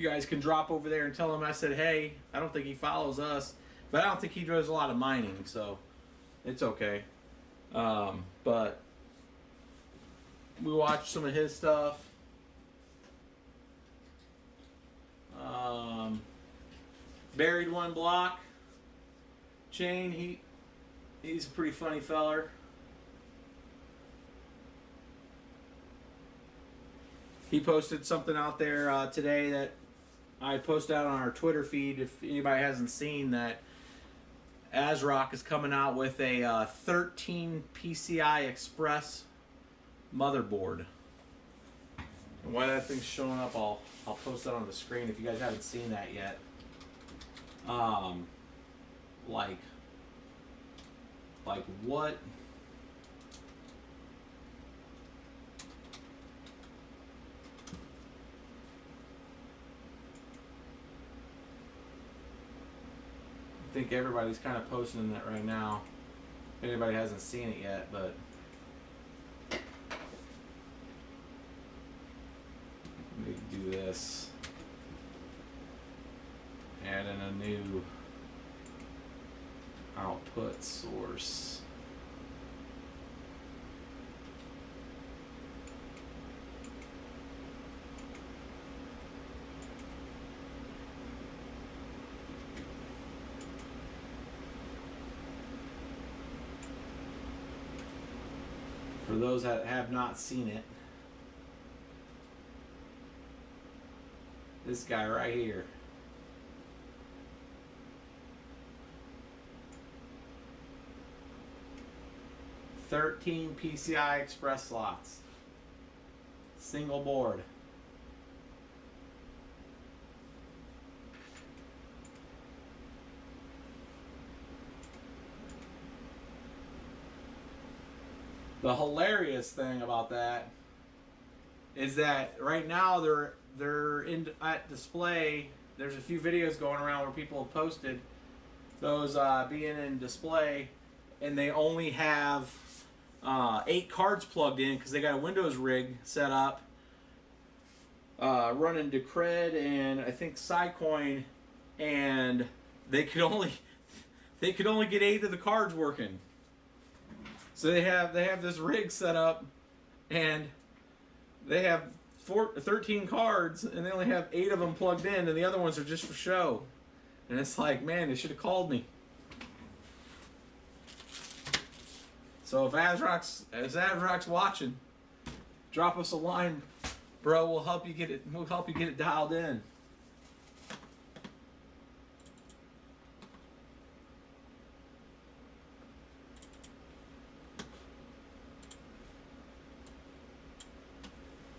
guys can drop over there and tell him I said, hey. I don't think he follows us, but I don't think he does a lot of mining, so it's okay. But we watch some of his stuff. Buried One Block Chain, he's a pretty funny feller. He posted something out there today that I posted out on our Twitter feed. If anybody hasn't seen that, ASRock is coming out with a 13 PCI Express motherboard. And why that thing's showing up, I'll post that on the screen if you guys haven't seen that yet. Like what? think everybody's kind of posting it right now. Anybody hasn't seen it yet, but let me do this. Add in a new output source. For those that have not seen it, this guy right here. "13 PCI Express slots. Single board. The hilarious thing about that is that right now they're in at display. There's a few videos going around where people have posted those being in display, and they only have 8 cards plugged in because they got a Windows rig set up, running Decred and I think Cycoin, and they could only get 8 of the cards working. So they have this rig set up, and they have 13 cards, and they only have 8 of them plugged in, and the other ones are just for show. And it's like, man, they should have called me. So if Azrock's watching, drop us a line, bro. We'll help you get it dialed in.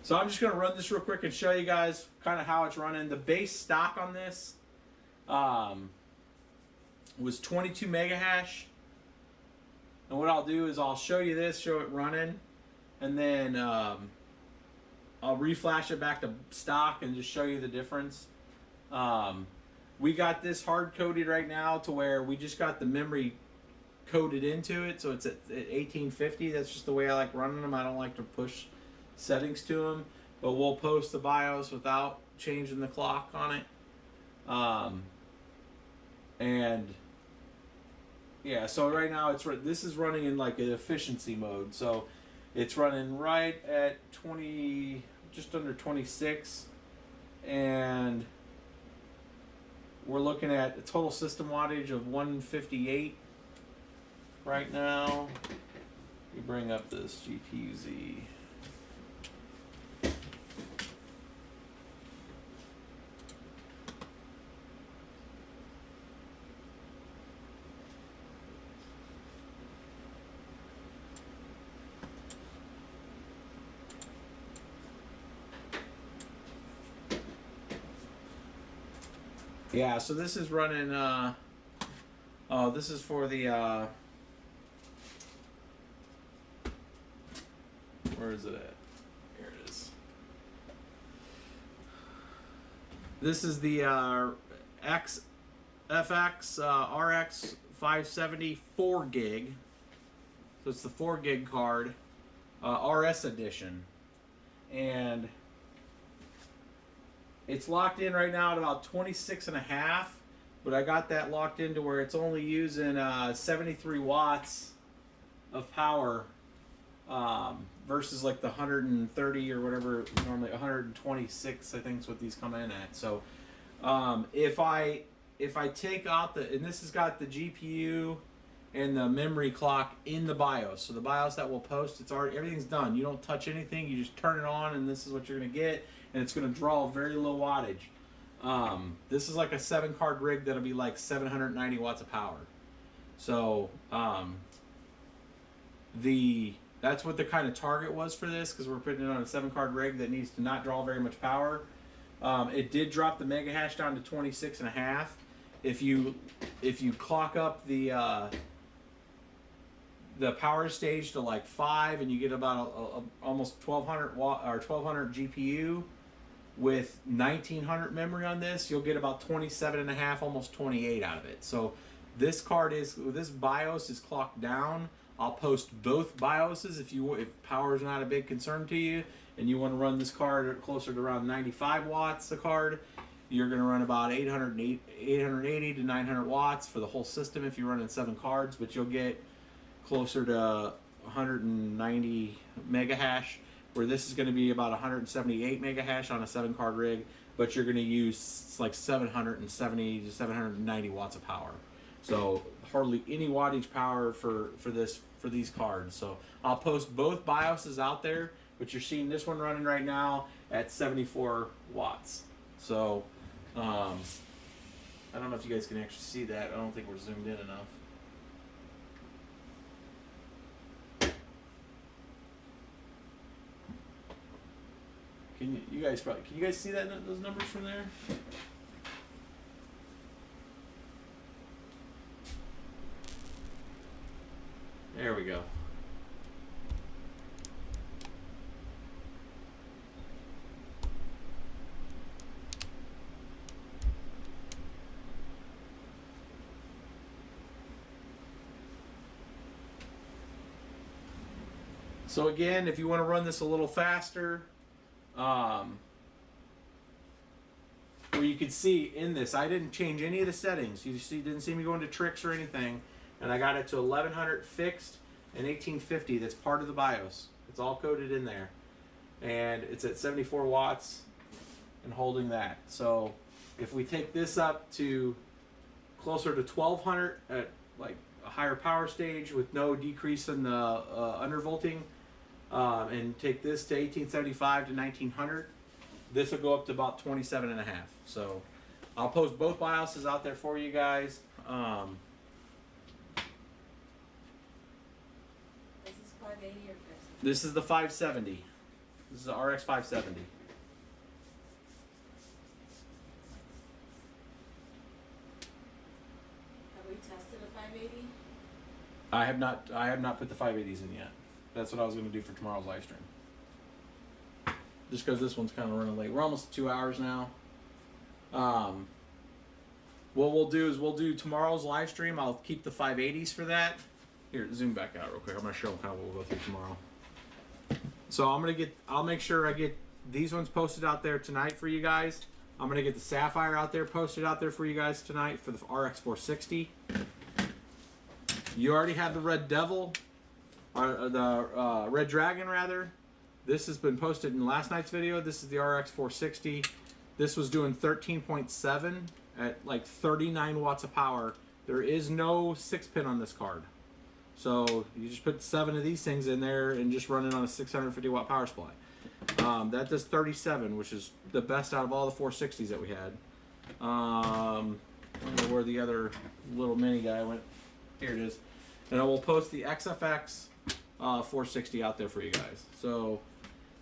So I'm just going to run this real quick and show you guys kind of how it's running. The base stock on this was 22 mega hash. And what I'll do is I'll show you this, show it running, and then I'll reflash it back to stock and just show you the difference. We got this hard-coded right now to where we just got the memory coded into it, so it's at 1850. That's just the way I like running them. I don't like to push settings to them, but we'll post the BIOS without changing the clock on it. And yeah, so right now this is running in like an efficiency mode, so it's running right at 20, just under 26, and we're looking at a total system wattage of 158 right now. We bring up this GPU-Z. Yeah, so this is running, this is for the, where is it at? Here it is. This is the XFX RX570 4 gig. So it's the 4 gig card, RS edition. And it's locked in right now at about 26.5, but I got that locked into where it's only using 73 watts of power versus like the 130 or whatever, normally 126 I think is what these come in at. So if I take out and this has got the GPU and the memory clock in the BIOS. So the BIOS that we'll post, everything's done. You don't touch anything, you just turn it on and this is what you're gonna get. And it's going to draw very low wattage. This is like a 7-card rig that'll be like 790 watts of power. So that's what the kind of target was for this, because we're putting it on a 7-card rig that needs to not draw very much power. It did drop the mega hash down to 26.5. If you clock up the power stage to like 5, and you get about almost 1200 watt or 1200 GPU with 1900 memory on this, you'll get about 27.5, almost 28 out of it. So This BIOS is clocked down. I'll post both BIOSes if power is not a big concern to you and you want to run this card closer to around 95 watts a card. You're going to run about 880 to 900 watts for the whole system if you're running 7 cards, but you'll get closer to 190 mega hash, where this is going to be about 178 mega hash on a 7-card rig, but you're going to use like 770 to 790 watts of power. So hardly any wattage power for these cards. So I'll post both BIOSes out there, but you're seeing this one running right now at 74 watts. So I don't know if you guys can actually see that. I don't think we're zoomed in enough. Can you guys see those numbers from there? There we go. So again, if you want to run this a little faster, where you can see in this, I didn't change any of the settings. You didn't see me go into tricks or anything. And I got it to 1100 fixed and 1850. That's part of the BIOS. It's all coded in there. And it's at 74 watts and holding that. So if we take this up to closer to 1200 at like a higher power stage with no decrease in the undervolting, and take this to 1875 to 1900, this will go up to about 27 and a half. So I'll post both BIOSes out there for you guys. This is 580 or 570? This is the 570. This is the RX 570. Have we tested a 580? I have not put the 580s in yet. That's what I was going to do for tomorrow's live stream. Just because this one's kind of running late. We're almost 2 hours now. What we'll do is we'll do tomorrow's live stream. I'll keep the 580s for that. Here, zoom back out real quick. I'm going to show kind of what we'll go through tomorrow. So I'll make sure I get these ones posted out there tonight for you guys. I'm going to get the Sapphire out there posted out there for you guys tonight for the RX460. You already have the Red Devil, or the Red Dragon rather. This has been posted in last night's video. This is the RX460. This was doing 13.7 at like 39 watts of power. There is no 6-pin on this card. So you just put 7 of these things in there and just run it on a 650 watt power supply. That does 37, which is the best out of all the 460s that we had. I don't know where the other little mini guy went. Here it is. And I will post the XFX 460 out there for you guys. So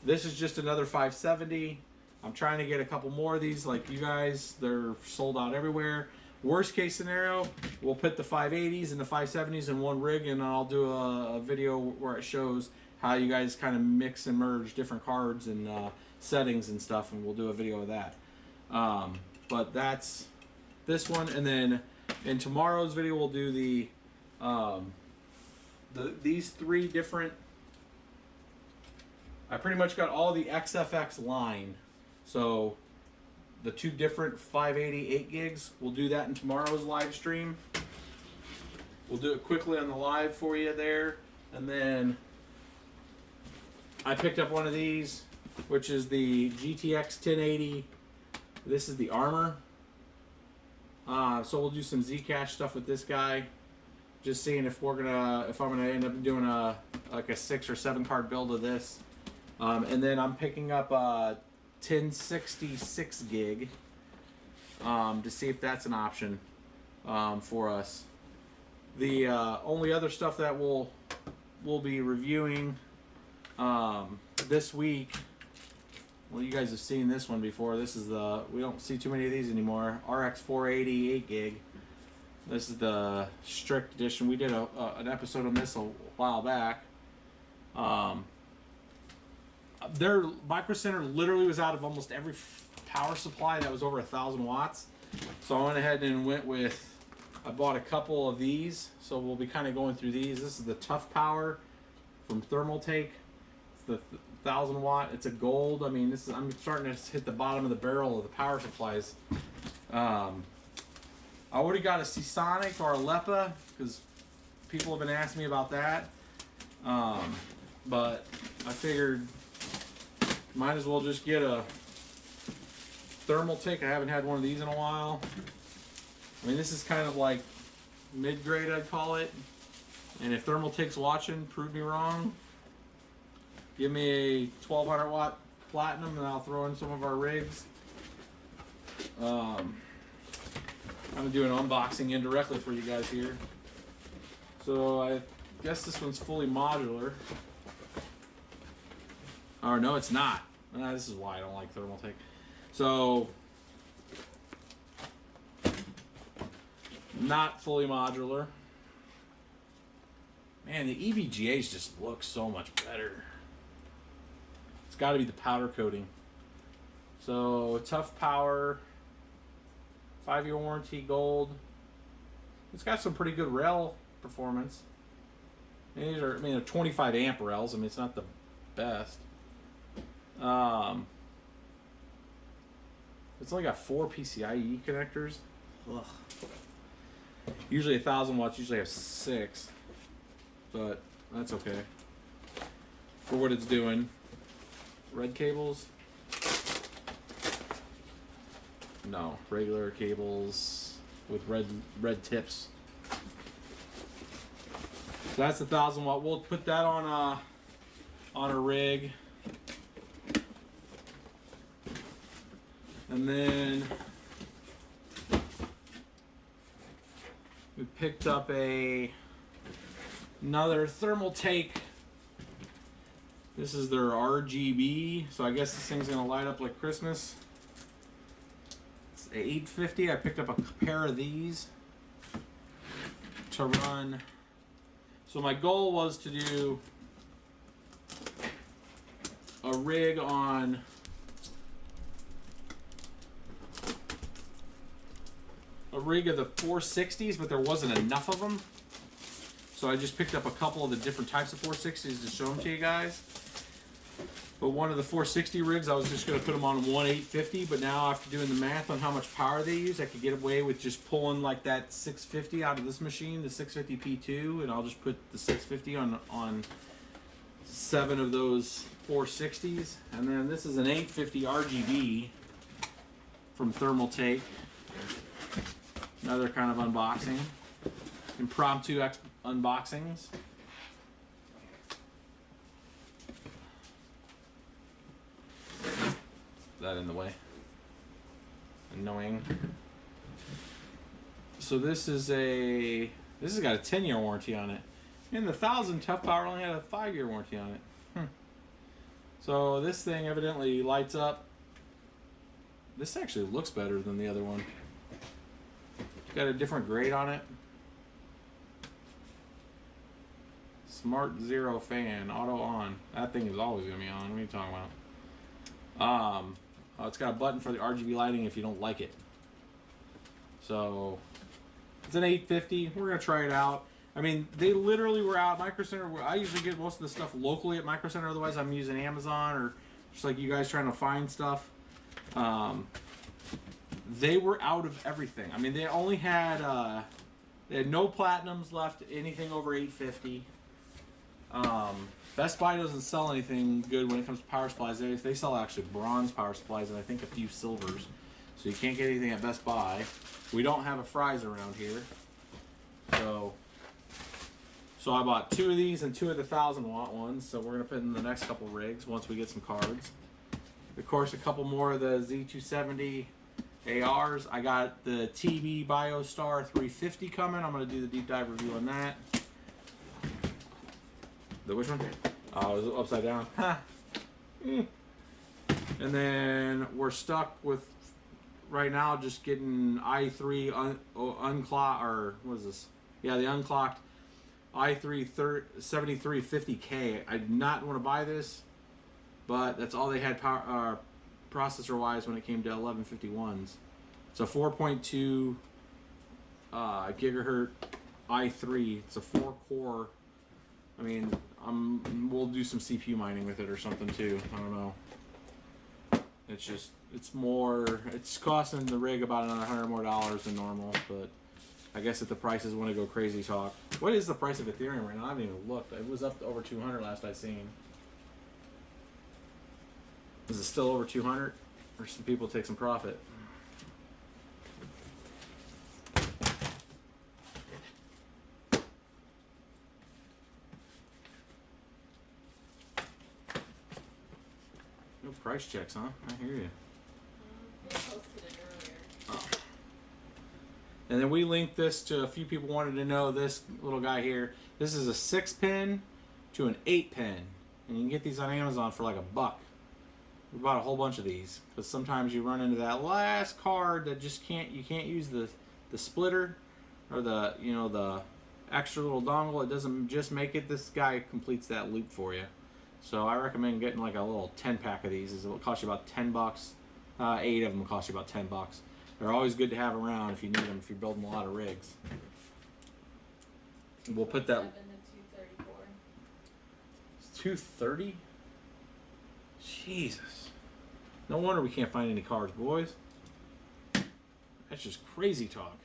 this is just another 570. I'm trying to get a couple more of these like you guys. They're sold out everywhere. Worst case scenario, we'll put the 580s and the 570s in one rig, and I'll do a video where it shows how you guys kind of mix and merge different cards and settings and stuff, and we'll do a video of that. But that's this one, and then in tomorrow's video we'll do these 3 different. I pretty much got all the XFX line, so the 2 different 580 8 gigs. We'll do that in tomorrow's live stream. We'll do it quickly on the live for you there. And then I picked up one of these, which is the GTX 1080. This is the Armor. So we'll do some Zcash stuff with this guy. Just seeing if I'm gonna end up doing a 6 or 7 card build of this. And then I'm picking up 1066 gig to see if that's an option for us. The only other stuff that we'll be reviewing this week, well, you guys have seen this one before. This is we don't see too many of these anymore. RX480 8 gig. This is the strict edition. We did an episode on this a while back. Their Micro Center literally was out of almost every power supply that was over 1,000 watts. So I went ahead and went with I bought a couple of these, so we'll be kind of going through these. This is the Tough Power from Thermaltake. It's the 1000 watt. It's a gold. I mean, this is, I'm starting to hit the bottom of the barrel of the power supplies. I already got a Seasonic or a Lepa because people have been asking me about that. But I figured might as well just get a Thermaltake. I haven't had one of these in a while. I mean, this is kind of like mid-grade, I'd call it. And if Thermaltake's watching, prove me wrong. Give me a 1200 watt platinum and I'll throw in some of our rigs. I'm gonna do an unboxing indirectly for you guys here. So I guess this one's fully modular. Or no, it's not. This is why I don't like Thermaltake. So, not fully modular. Man, the EVGAs just look so much better. It's got to be the powder coating. So, Tough Power, 5-year warranty, gold. It's got some pretty good rail performance. These are, I mean, they're 25 amp rails. I mean, it's not the best. It's only got 4 PCIe connectors. Ugh. Usually 1000 watts. Usually have 6, but that's okay for what it's doing. Red cables. No, regular cables with red tips. So that's 1000 watt. We'll put that on a rig. And then we picked up another Thermaltake. This is their RGB, so I guess this thing's gonna light up like Christmas. It's 850. I picked up a pair of these to run. So my goal was to do a rig on a rig of the 460s, but there wasn't enough of them. So I just picked up a couple of the different types of 460s to show them to you guys. But one of the 460 rigs, I was just going to put them on one 850, but now after doing the math on how much power they use, I could get away with just pulling like that 650 out of this machine, the 650 P2, and I'll just put the 650 on 7 of those 460s. And then this is an 850 RGB from Thermaltake. Another kind of unboxing. Impromptu unboxings. That in the way. Annoying. So this has got a 10-year warranty on it. And the 1000 Tough Power only had a 5-year warranty on it. So this thing evidently lights up. This actually looks better than the other one. It's got a different grade on it. Smart Zero fan, auto on. That thing is always gonna be on. What are you talking about? It's got a button for the RGB lighting if you don't like it. So it's an 850. We're gonna try it out. I mean, they literally were out Micro Center. I usually get most of the stuff locally at Micro Center. Otherwise, I'm using Amazon or just like you guys trying to find stuff. They were out of everything. I mean, they only had they had no platinums left. Anything over 850. Best Buy doesn't sell anything good when it comes to power supplies. They sell actually bronze power supplies and I think a few silvers. So you can't get anything at Best Buy. We don't have a Fry's around here. So I bought 2 of these and 2 of the 1000 watt ones. So we're going to put in the next couple rigs once we get some cards. Of course, a couple more of the Z270 ARs. I got the TB Bios 350 coming. I'm going to do the deep dive review on that. The which one? Oh, it was upside down. And then we're stuck with right now just getting i3 unclocked, or what is this? Yeah, the unclocked i3 7350K. I did not want to buy this, but that's all they had power processor wise when it came to 1151s. It's a 4.2 gigahertz i3. It's a 4-core. I mean, we'll do some CPU mining with it or something too. I don't know. It's costing the rig about another $100 more than normal, but I guess if the prices want to go crazy talk. What is the price of Ethereum right now? I haven't even looked. It was up to over 200 last I seen. Is it still over 200? Or some people take some profit? No price checks, huh? I hear you. We posted it earlier. Oh. And then we linked this to a few people wanted to know this little guy here. This is a 6-pin to an 8-pin. And you can get these on Amazon for like $1. We bought a whole bunch of these because sometimes you run into that last card that just you can't use the splitter or the extra little dongle. It doesn't just make it. This guy completes that loop for you. So I recommend getting like a little 10-pack of these. It will cost you about $10. 8 of them cost you about $10. They're always good to have around if you need them if you're building a lot of rigs. We'll put that. 230. Jesus. No wonder we can't find any cards, boys. That's just crazy talk.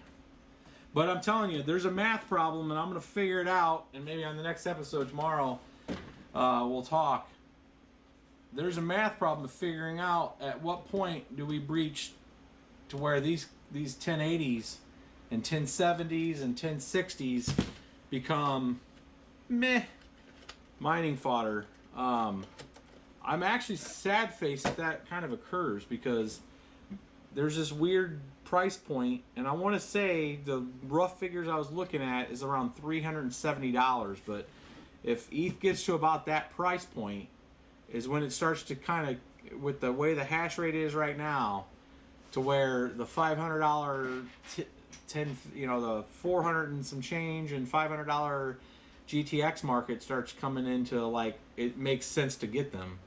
But I'm telling you, there's a math problem, and I'm going to figure it out. And maybe on the next episode tomorrow, we'll talk. There's a math problem of figuring out at what point do we breach to where these 1080s and 1070s and 1060s become meh mining fodder. I'm actually sad-faced if that kind of occurs because there's this weird price point, and I want to say the rough figures I was looking at is around $370, but if ETH gets to about that price point is when it starts to kind of, with the way the hash rate is right now, to where the $500 the 400 and some change and $500 GTX market starts coming into, like, it makes sense to get them.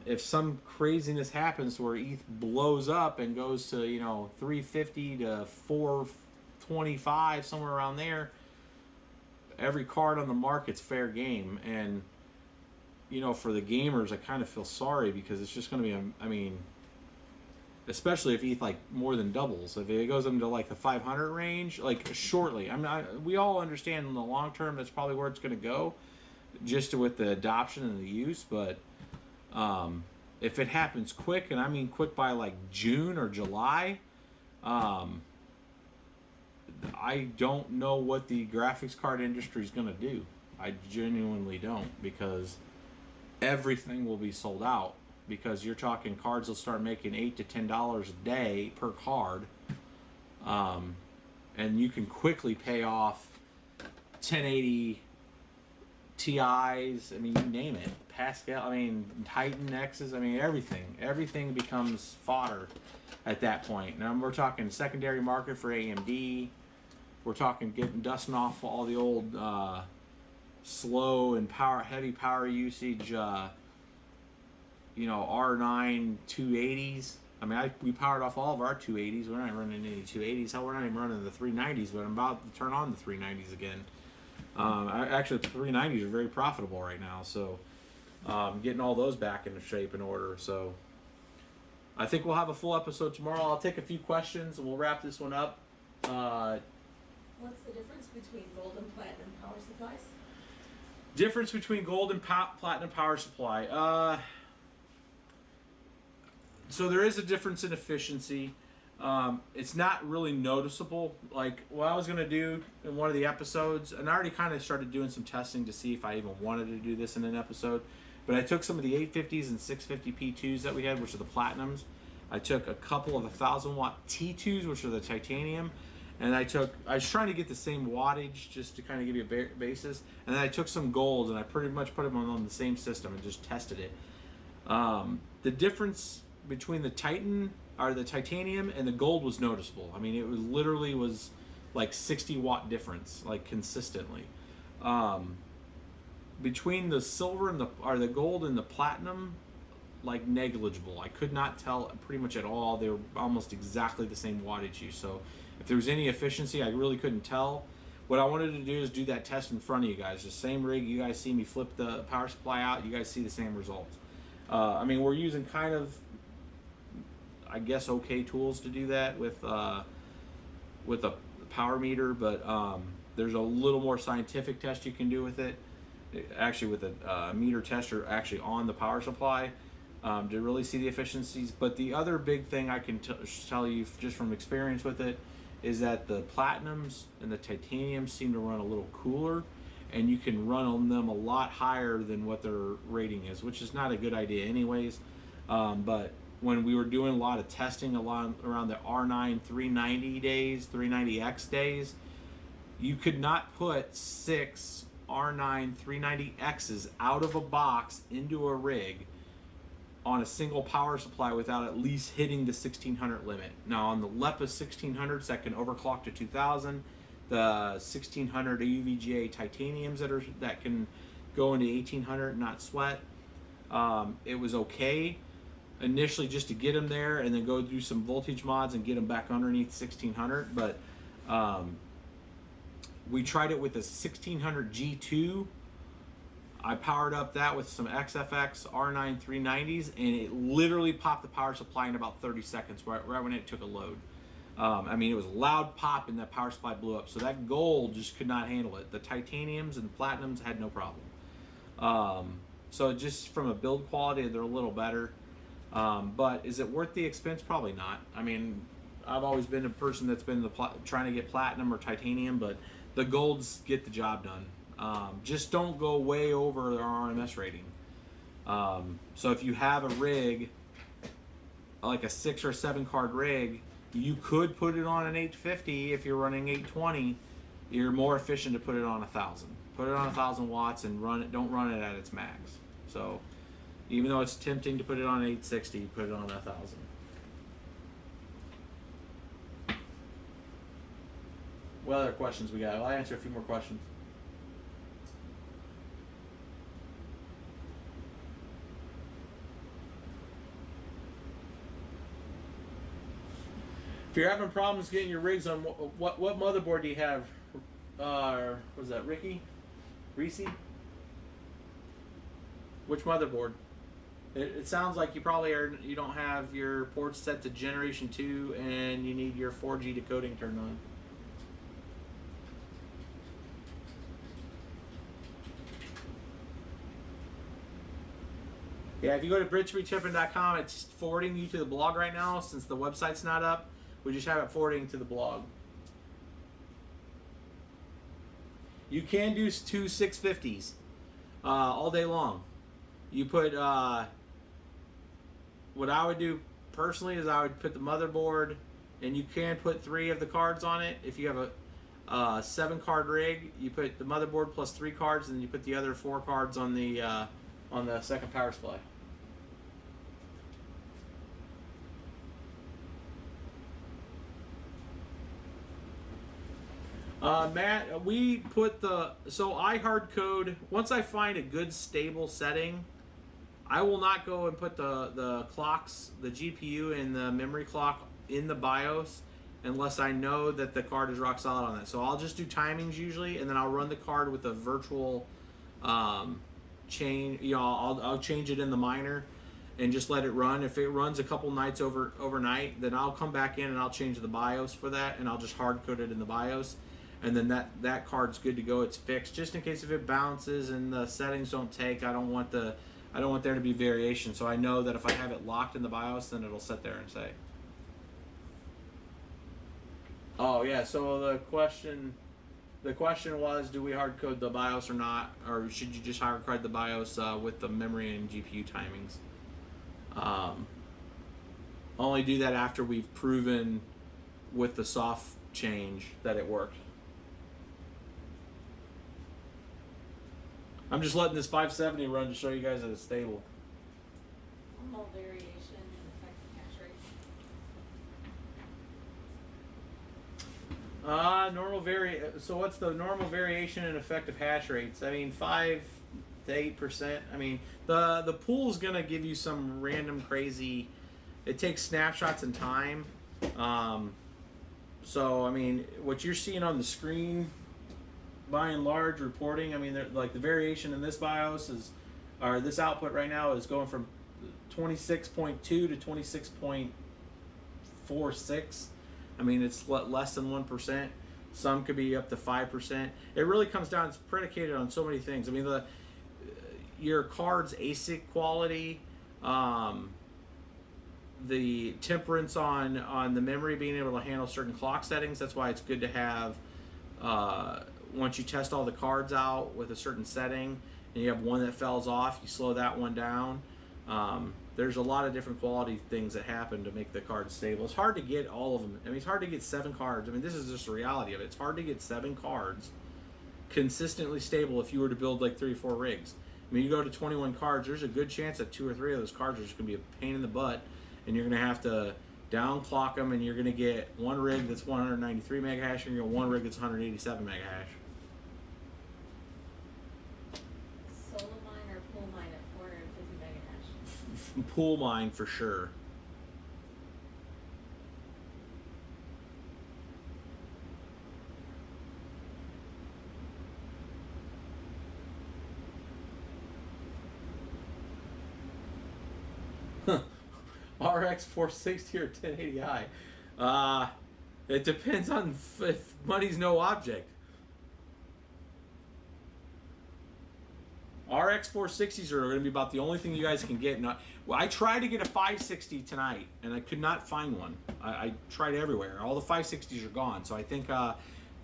If some craziness happens where ETH blows up and goes to 350 to 425, somewhere around there, every card on the market's fair game. And for the gamers, I kind of feel sorry because it's just going to be especially if ETH like more than doubles. If it goes into like the 500 range, like shortly. We all understand in the long term that's probably where it's going to go, just with the adoption and the use. But if it happens quick, and I mean quick by like June or July, I don't know what the graphics card industry is going to do. I genuinely don't, because everything will be sold out. Because you're talking cards will start making $8 to $10 a day per card, and you can quickly pay off 1080 Ti's. I mean, you name it, Pascal. I mean, Titan X's. I mean, everything becomes fodder at that point. Now we're talking secondary market for AMD. We're talking dusting off all the old slow and heavy power usage. R9 280s. I mean, we powered off all of our 280s. We're not running any 280s. Hell, we're not even running the 390s, but I'm about to turn on the 390s again. Actually, the 390s are very profitable right now, so getting all those back into shape and order. So I think we'll have a full episode tomorrow. I'll take a few questions, and we'll wrap this one up. What's the difference between gold and platinum power supplies? Difference between gold and platinum power supply. So there is a difference in efficiency. It's not really noticeable. Like what I was going to do in one of the episodes, and I already kind of started doing some testing to see if I even wanted to do this in an episode, but I took some of the 850s and 650 P2s that we had, which are the platinums. I took a couple of 1,000 watt T2s, which are the titanium, and I was trying to get the same wattage just to kind of give you a basis, and then I took some golds and I pretty much put them on the same system and just tested it. The difference between the titanium and the gold was noticeable. I mean, it was literally like 60 watt difference, like consistently. Between the silver and the gold and the platinum, like negligible. I could not tell pretty much at all. They were almost exactly the same wattage use. So if there was any efficiency, I really couldn't tell. What I wanted to do is do that test in front of you guys. The same rig, you guys see me flip the power supply out, you guys see the same results. I mean, we're using kind of, I guess, okay tools to do that with a power meter, but there's a little more scientific test you can do with it. Actually, with a meter tester actually on the power supply to really see the efficiencies. But the other big thing I can tell you just from experience with it is that the platinums and the titaniums seem to run a little cooler, and you can run on them a lot higher than what their rating is, which is not a good idea anyways. But when we were doing a lot of testing around the R9 390 days, 390X days, you could not put 6 R9 390Xs out of a box into a rig on a single power supply without at least hitting the 1600 limit. Now on the LEPA 1600s that can overclock to 2000, the 1600 UVGA titaniums that can go into 1800 and not sweat, it was okay initially just to get them there and then go do some voltage mods and get them back underneath 1600. But we tried it with a 1600 G2. I powered up that with some XFX R9 390s, and it literally popped the power supply in about 30 seconds, right when it took a load. I mean, it was a loud pop and that power supply blew up. So that gold just could not handle it. The titaniums and platinums had no problem. So just from a build quality, they're a little better. But is it worth the expense? Probably not. I mean, I've always been a person that's been trying to get platinum or titanium, but the golds get the job done. Just don't go way over their RMS rating. So if you have a rig, like a 6 or 7 card rig, you could put it on an 850. If you're running 820, you're more efficient to put it on 1000. Put it on 1000 watts and run it. Don't run it at its max. So even though it's tempting to put it on 860, put it on 1000. What other questions we got? I'll answer a few more questions. If you're having problems getting your rigs on, what motherboard do you have? Was that Ricky? Reese? Which motherboard? It sounds like you probably you don't have your ports set to generation 2 and you need your 4G decoding turned on. Yeah, if you go to bridgebreachchipping.com, it's forwarding you to the blog right now since the website's not up. We just have it forwarding to the blog. You can do 2 650s all day long. You put, what I would do personally is I would put the motherboard, and you can put 3 of the cards on it. If you have a 7 card rig, you put the motherboard plus 3 cards, and then you put the other 4 cards on the second power supply. Matt, we put so I hard code, once I find a good stable setting, I will not go and put the clocks, the GPU and the memory clock in the BIOS unless I know that the card is rock solid on that. So I'll just do timings usually, and then I'll run the card with a virtual chain. You know, I'll change it in the miner and just let it run. If it runs a couple nights overnight, then I'll come back in and I'll change the BIOS for that, and I'll just hard code it in the BIOS. And then that card's good to go. It's fixed, just in case if it bounces and the settings don't take. I don't want there to be variation. So I know that if I have it locked in the BIOS, then it'll sit there and say. Oh yeah. So the question was, do we hard code the BIOS or not, or should you just hard code the BIOS with the memory and GPU timings? Only do that after we've proven with the soft change that it worked. I'm just letting this 570 run to show you guys that it's stable. Normal variation in effective hash rate. So what's the normal variation in effective hash rates? I mean, 5 to 8%. I mean, The pool's gonna give you some random crazy. It takes snapshots in time. So I mean, what you're seeing on the screen, by and large, reporting. I mean, like the variation in this BIOS is, or this output right now is going from 26.2 to 26.46. I mean, it's less than 1%. Some could be up to 5%. It really comes down. It's predicated on so many things. I mean, your card's ASIC quality, the temperance on the memory being able to handle certain clock settings. That's why it's good to have, once you test all the cards out with a certain setting and you have one that falls off, you slow that one down. There's a lot of different quality things that happen to make the card stable. It's hard to get all of them. I mean, it's hard to get 7 cards. I mean, this is just the reality of it. It's hard to get 7 cards consistently stable if you were to build like 3 or 4 rigs. I mean, you go to 21 cards, there's a good chance that 2 or 3 of those cards are just going to be a pain in the butt, and you're going to have to downclock them, and you're going to get one rig that's 193 mega hash, and you're going to get one rig that's 187 mega hash. Solo mine or pool mine at 450 mega hash? Pool mine for sure. RX460 or 1080i. It depends on if money's no object. RX460s are going to be about the only thing you guys can get. Well, I tried to get a 560 tonight, and I could not find one. I tried everywhere. All the 560s are gone. So I think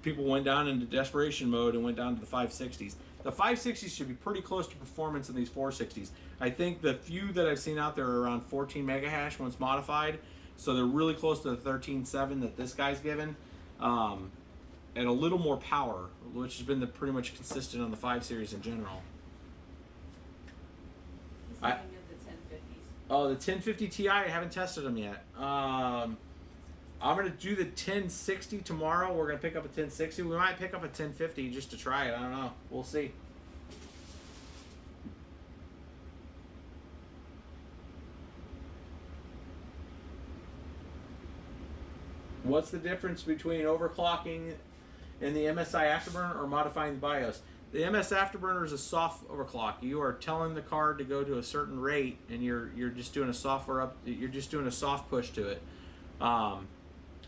people went down into desperation mode and went down to the 560s. The 560s should be pretty close to performance in these 460s. I think the few that I've seen out there are around 14 mega hash once modified. So they're really close to the 13.7 that this guy's given. And a little more power, which has been pretty much consistent on the 5 series in general. He's looking at the 1050s. Oh, the 1050 Ti, I haven't tested them yet. I'm going to do the 1060 tomorrow. We're going to pick up a 1060. We might pick up a 1050 just to try it. I don't know. We'll see. What's the difference between overclocking in the MSI Afterburner or modifying the BIOS? The MS Afterburner is a soft overclock. You are telling the card to go to a certain rate, and you're just doing a software up. You're just doing a soft push to it.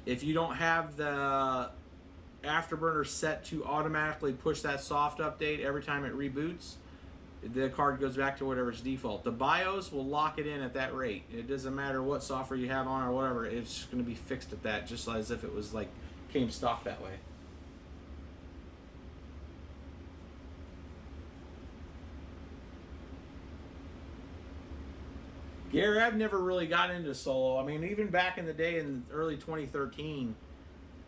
If you don't have the Afterburner set to automatically push that soft update every time it reboots, the card goes back to whatever's default. The BIOS will lock it in at that rate. It doesn't matter what software you have on or whatever. It's going to be fixed at that, just as if it was like came stock that way. Gary, I've never really got into solo. I mean, even back in the day in early 2013,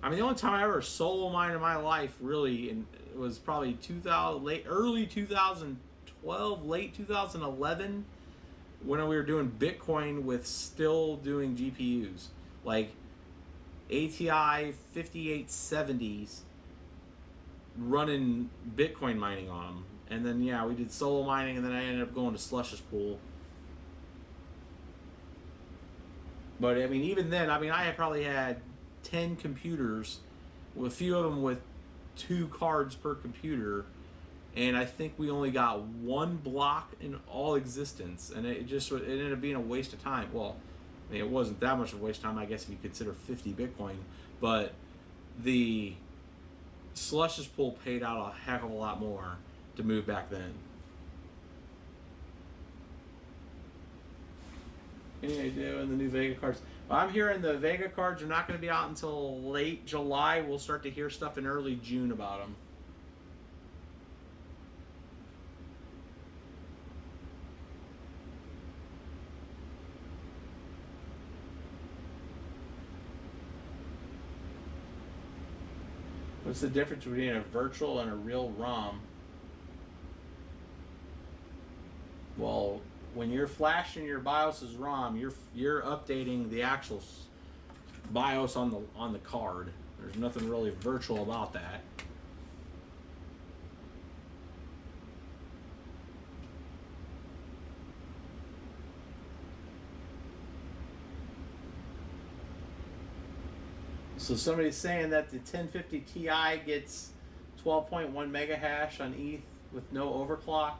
I mean, the only time I ever solo mined in my life really was probably early 2012, late 2011, when we were doing Bitcoin with still doing GPUs, like ATI 5870s, running Bitcoin mining on them. And then, yeah, we did solo mining, and then I ended up going to Slush's pool. But, I mean, even then, I mean, I probably had 10 computers, with a few of them with 2 cards per computer, and I think we only got 1 block in all existence, and it ended up being a waste of time. Well, I mean, it wasn't that much of a waste of time, I guess, if you consider 50 Bitcoin, but the Slush's pool paid out a heck of a lot more to move back then. Any idea when the new Vega cards? I'm hearing the Vega cards are not going to be out until late July. We'll start to hear stuff in early June about them. What's the difference between a virtual and a real ROM? Well, when you're flashing your BIOS's ROM, you're updating the actual BIOS on the card. There's nothing really virtual about that. So somebody's saying that the 1050 Ti gets 12.1 mega hash on ETH with no overclock.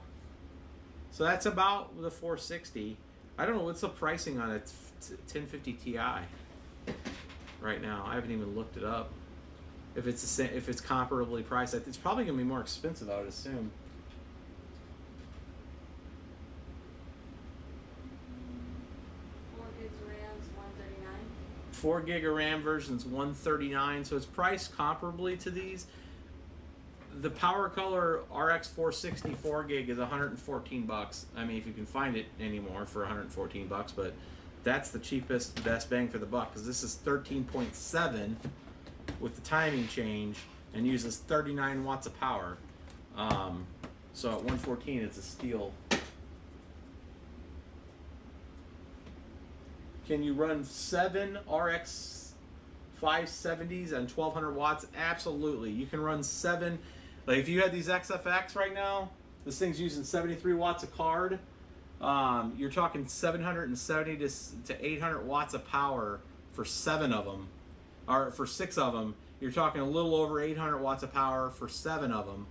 So that's about the 460. I don't know what's the pricing on a 1050 Ti right now. I haven't even looked it up. If it's the same, if it's comparably priced, it's probably gonna be more expensive, I would assume. 4 gigs of RAM's 139. 4 gig of RAM version's 139, so it's priced comparably to these. The Power Color RX460 4 gig is 114 bucks. I mean, if you can find it anymore for 114 bucks, but that's the cheapest, best bang for the buck, because this is 13.7 with the timing change and uses 39 watts of power. So at 114, it's a steal. Can you run 7 RX 570s and 1200 watts? Absolutely. You can run 7. Like if you had these XFX right now, this thing's using 73 watts of card. You're talking 770 to 800 watts of power for 7 of them, or for 6 of them. You're talking a little over 800 watts of power for 7 of them.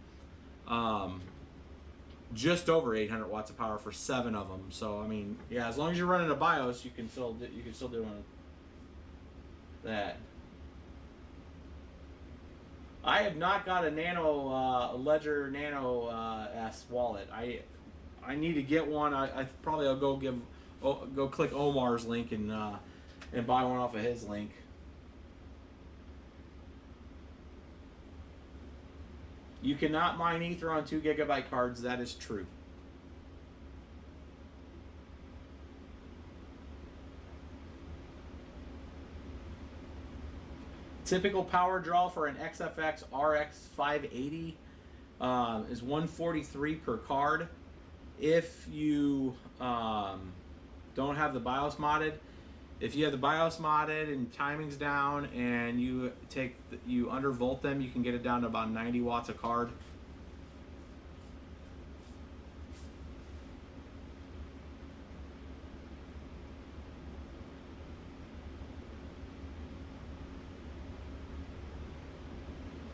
Just over 800 watts of power for 7 of them. So I mean, yeah, as long as you're running a BIOS, you can still do that. I have not got a Nano Ledger Nano S wallet. I need to get one. I probably I'll go click Omar's link and buy one off of his link. You cannot mine Ether on 2 gigabyte cards. That is true. Typical power draw for an XFX RX570 is 143 per card. If you don't have the BIOS modded, if you have the BIOS modded and timing's down and you undervolt them, you can get it down to about 90 watts a card.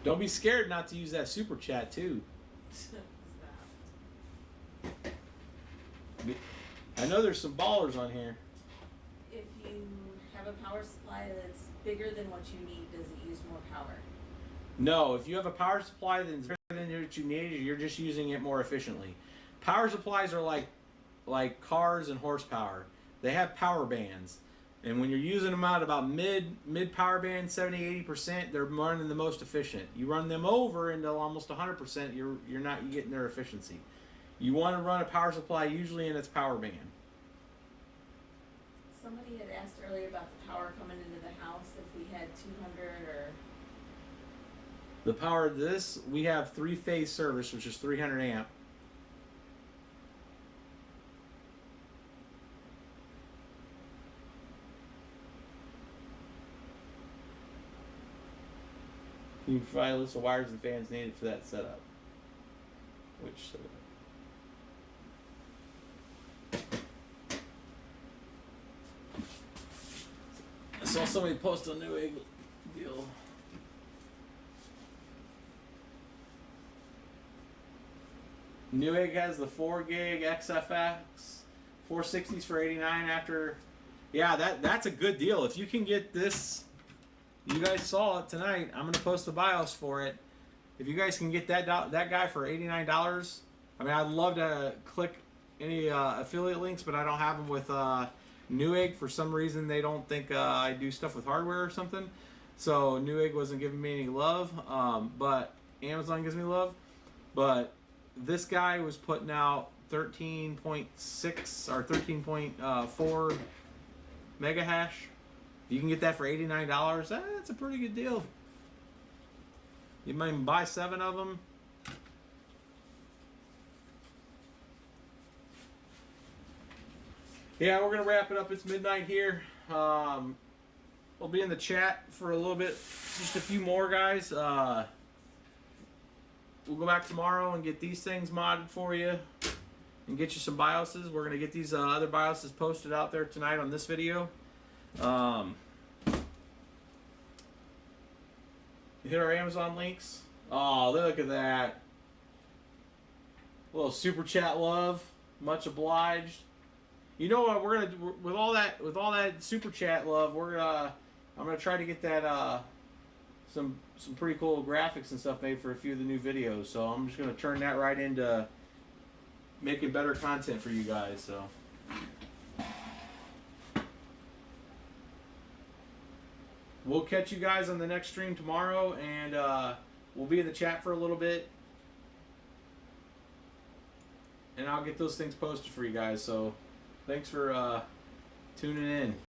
Don't be scared not to use that super chat too. I know there's some ballers on here. If you have a power supply that's bigger than what you need, does it use more power? No, if you have a power supply that's bigger than what you need, you're just using it more efficiently. Power supplies are like cars and horsepower. They have power bands. And when you're using them out about mid power band, 70-80%, they're running the most efficient. You run them over into almost 100%, you're not getting their efficiency. You want to run a power supply usually in its power band. Somebody had asked earlier about the power coming into the house, if we had 200 or... The power of this, we have 3-phase service, which is 300 amp. You can provide a list of wires and fans needed for that setup. Which setup? I saw somebody post a Newegg deal. Newegg has the 4 gig XFX 460s for $89 after. Yeah, that's a good deal. If you can get this, you guys saw it tonight. I'm gonna post the BIOS for it. If you guys can get that guy for $89, I mean, I'd love to click any affiliate links, but I don't have them with Newegg. For some reason, they don't think I do stuff with hardware or something. So Newegg wasn't giving me any love, but Amazon gives me love. But this guy was putting out 13.6 or 13.4 mega hash. You can get that for $89. That's a pretty good deal. You might even buy 7 of them. Yeah, we're gonna wrap it up. It's midnight here. We'll be in the chat for a little bit, just a few more guys. We'll go back tomorrow and get these things modded for you and get you some BIOSes. We're gonna get these other BIOSes posted out there tonight on this video. hit our Amazon links. Oh, look at that. A little super chat love. Much obliged. You know what? We're gonna with all that super chat love. I'm gonna try to get that some pretty cool graphics and stuff made for a few of the new videos. So I'm just gonna turn that right into making better content for you guys. So. We'll catch you guys on the next stream tomorrow, and we'll be in the chat for a little bit. And I'll get those things posted for you guys. So thanks for tuning in.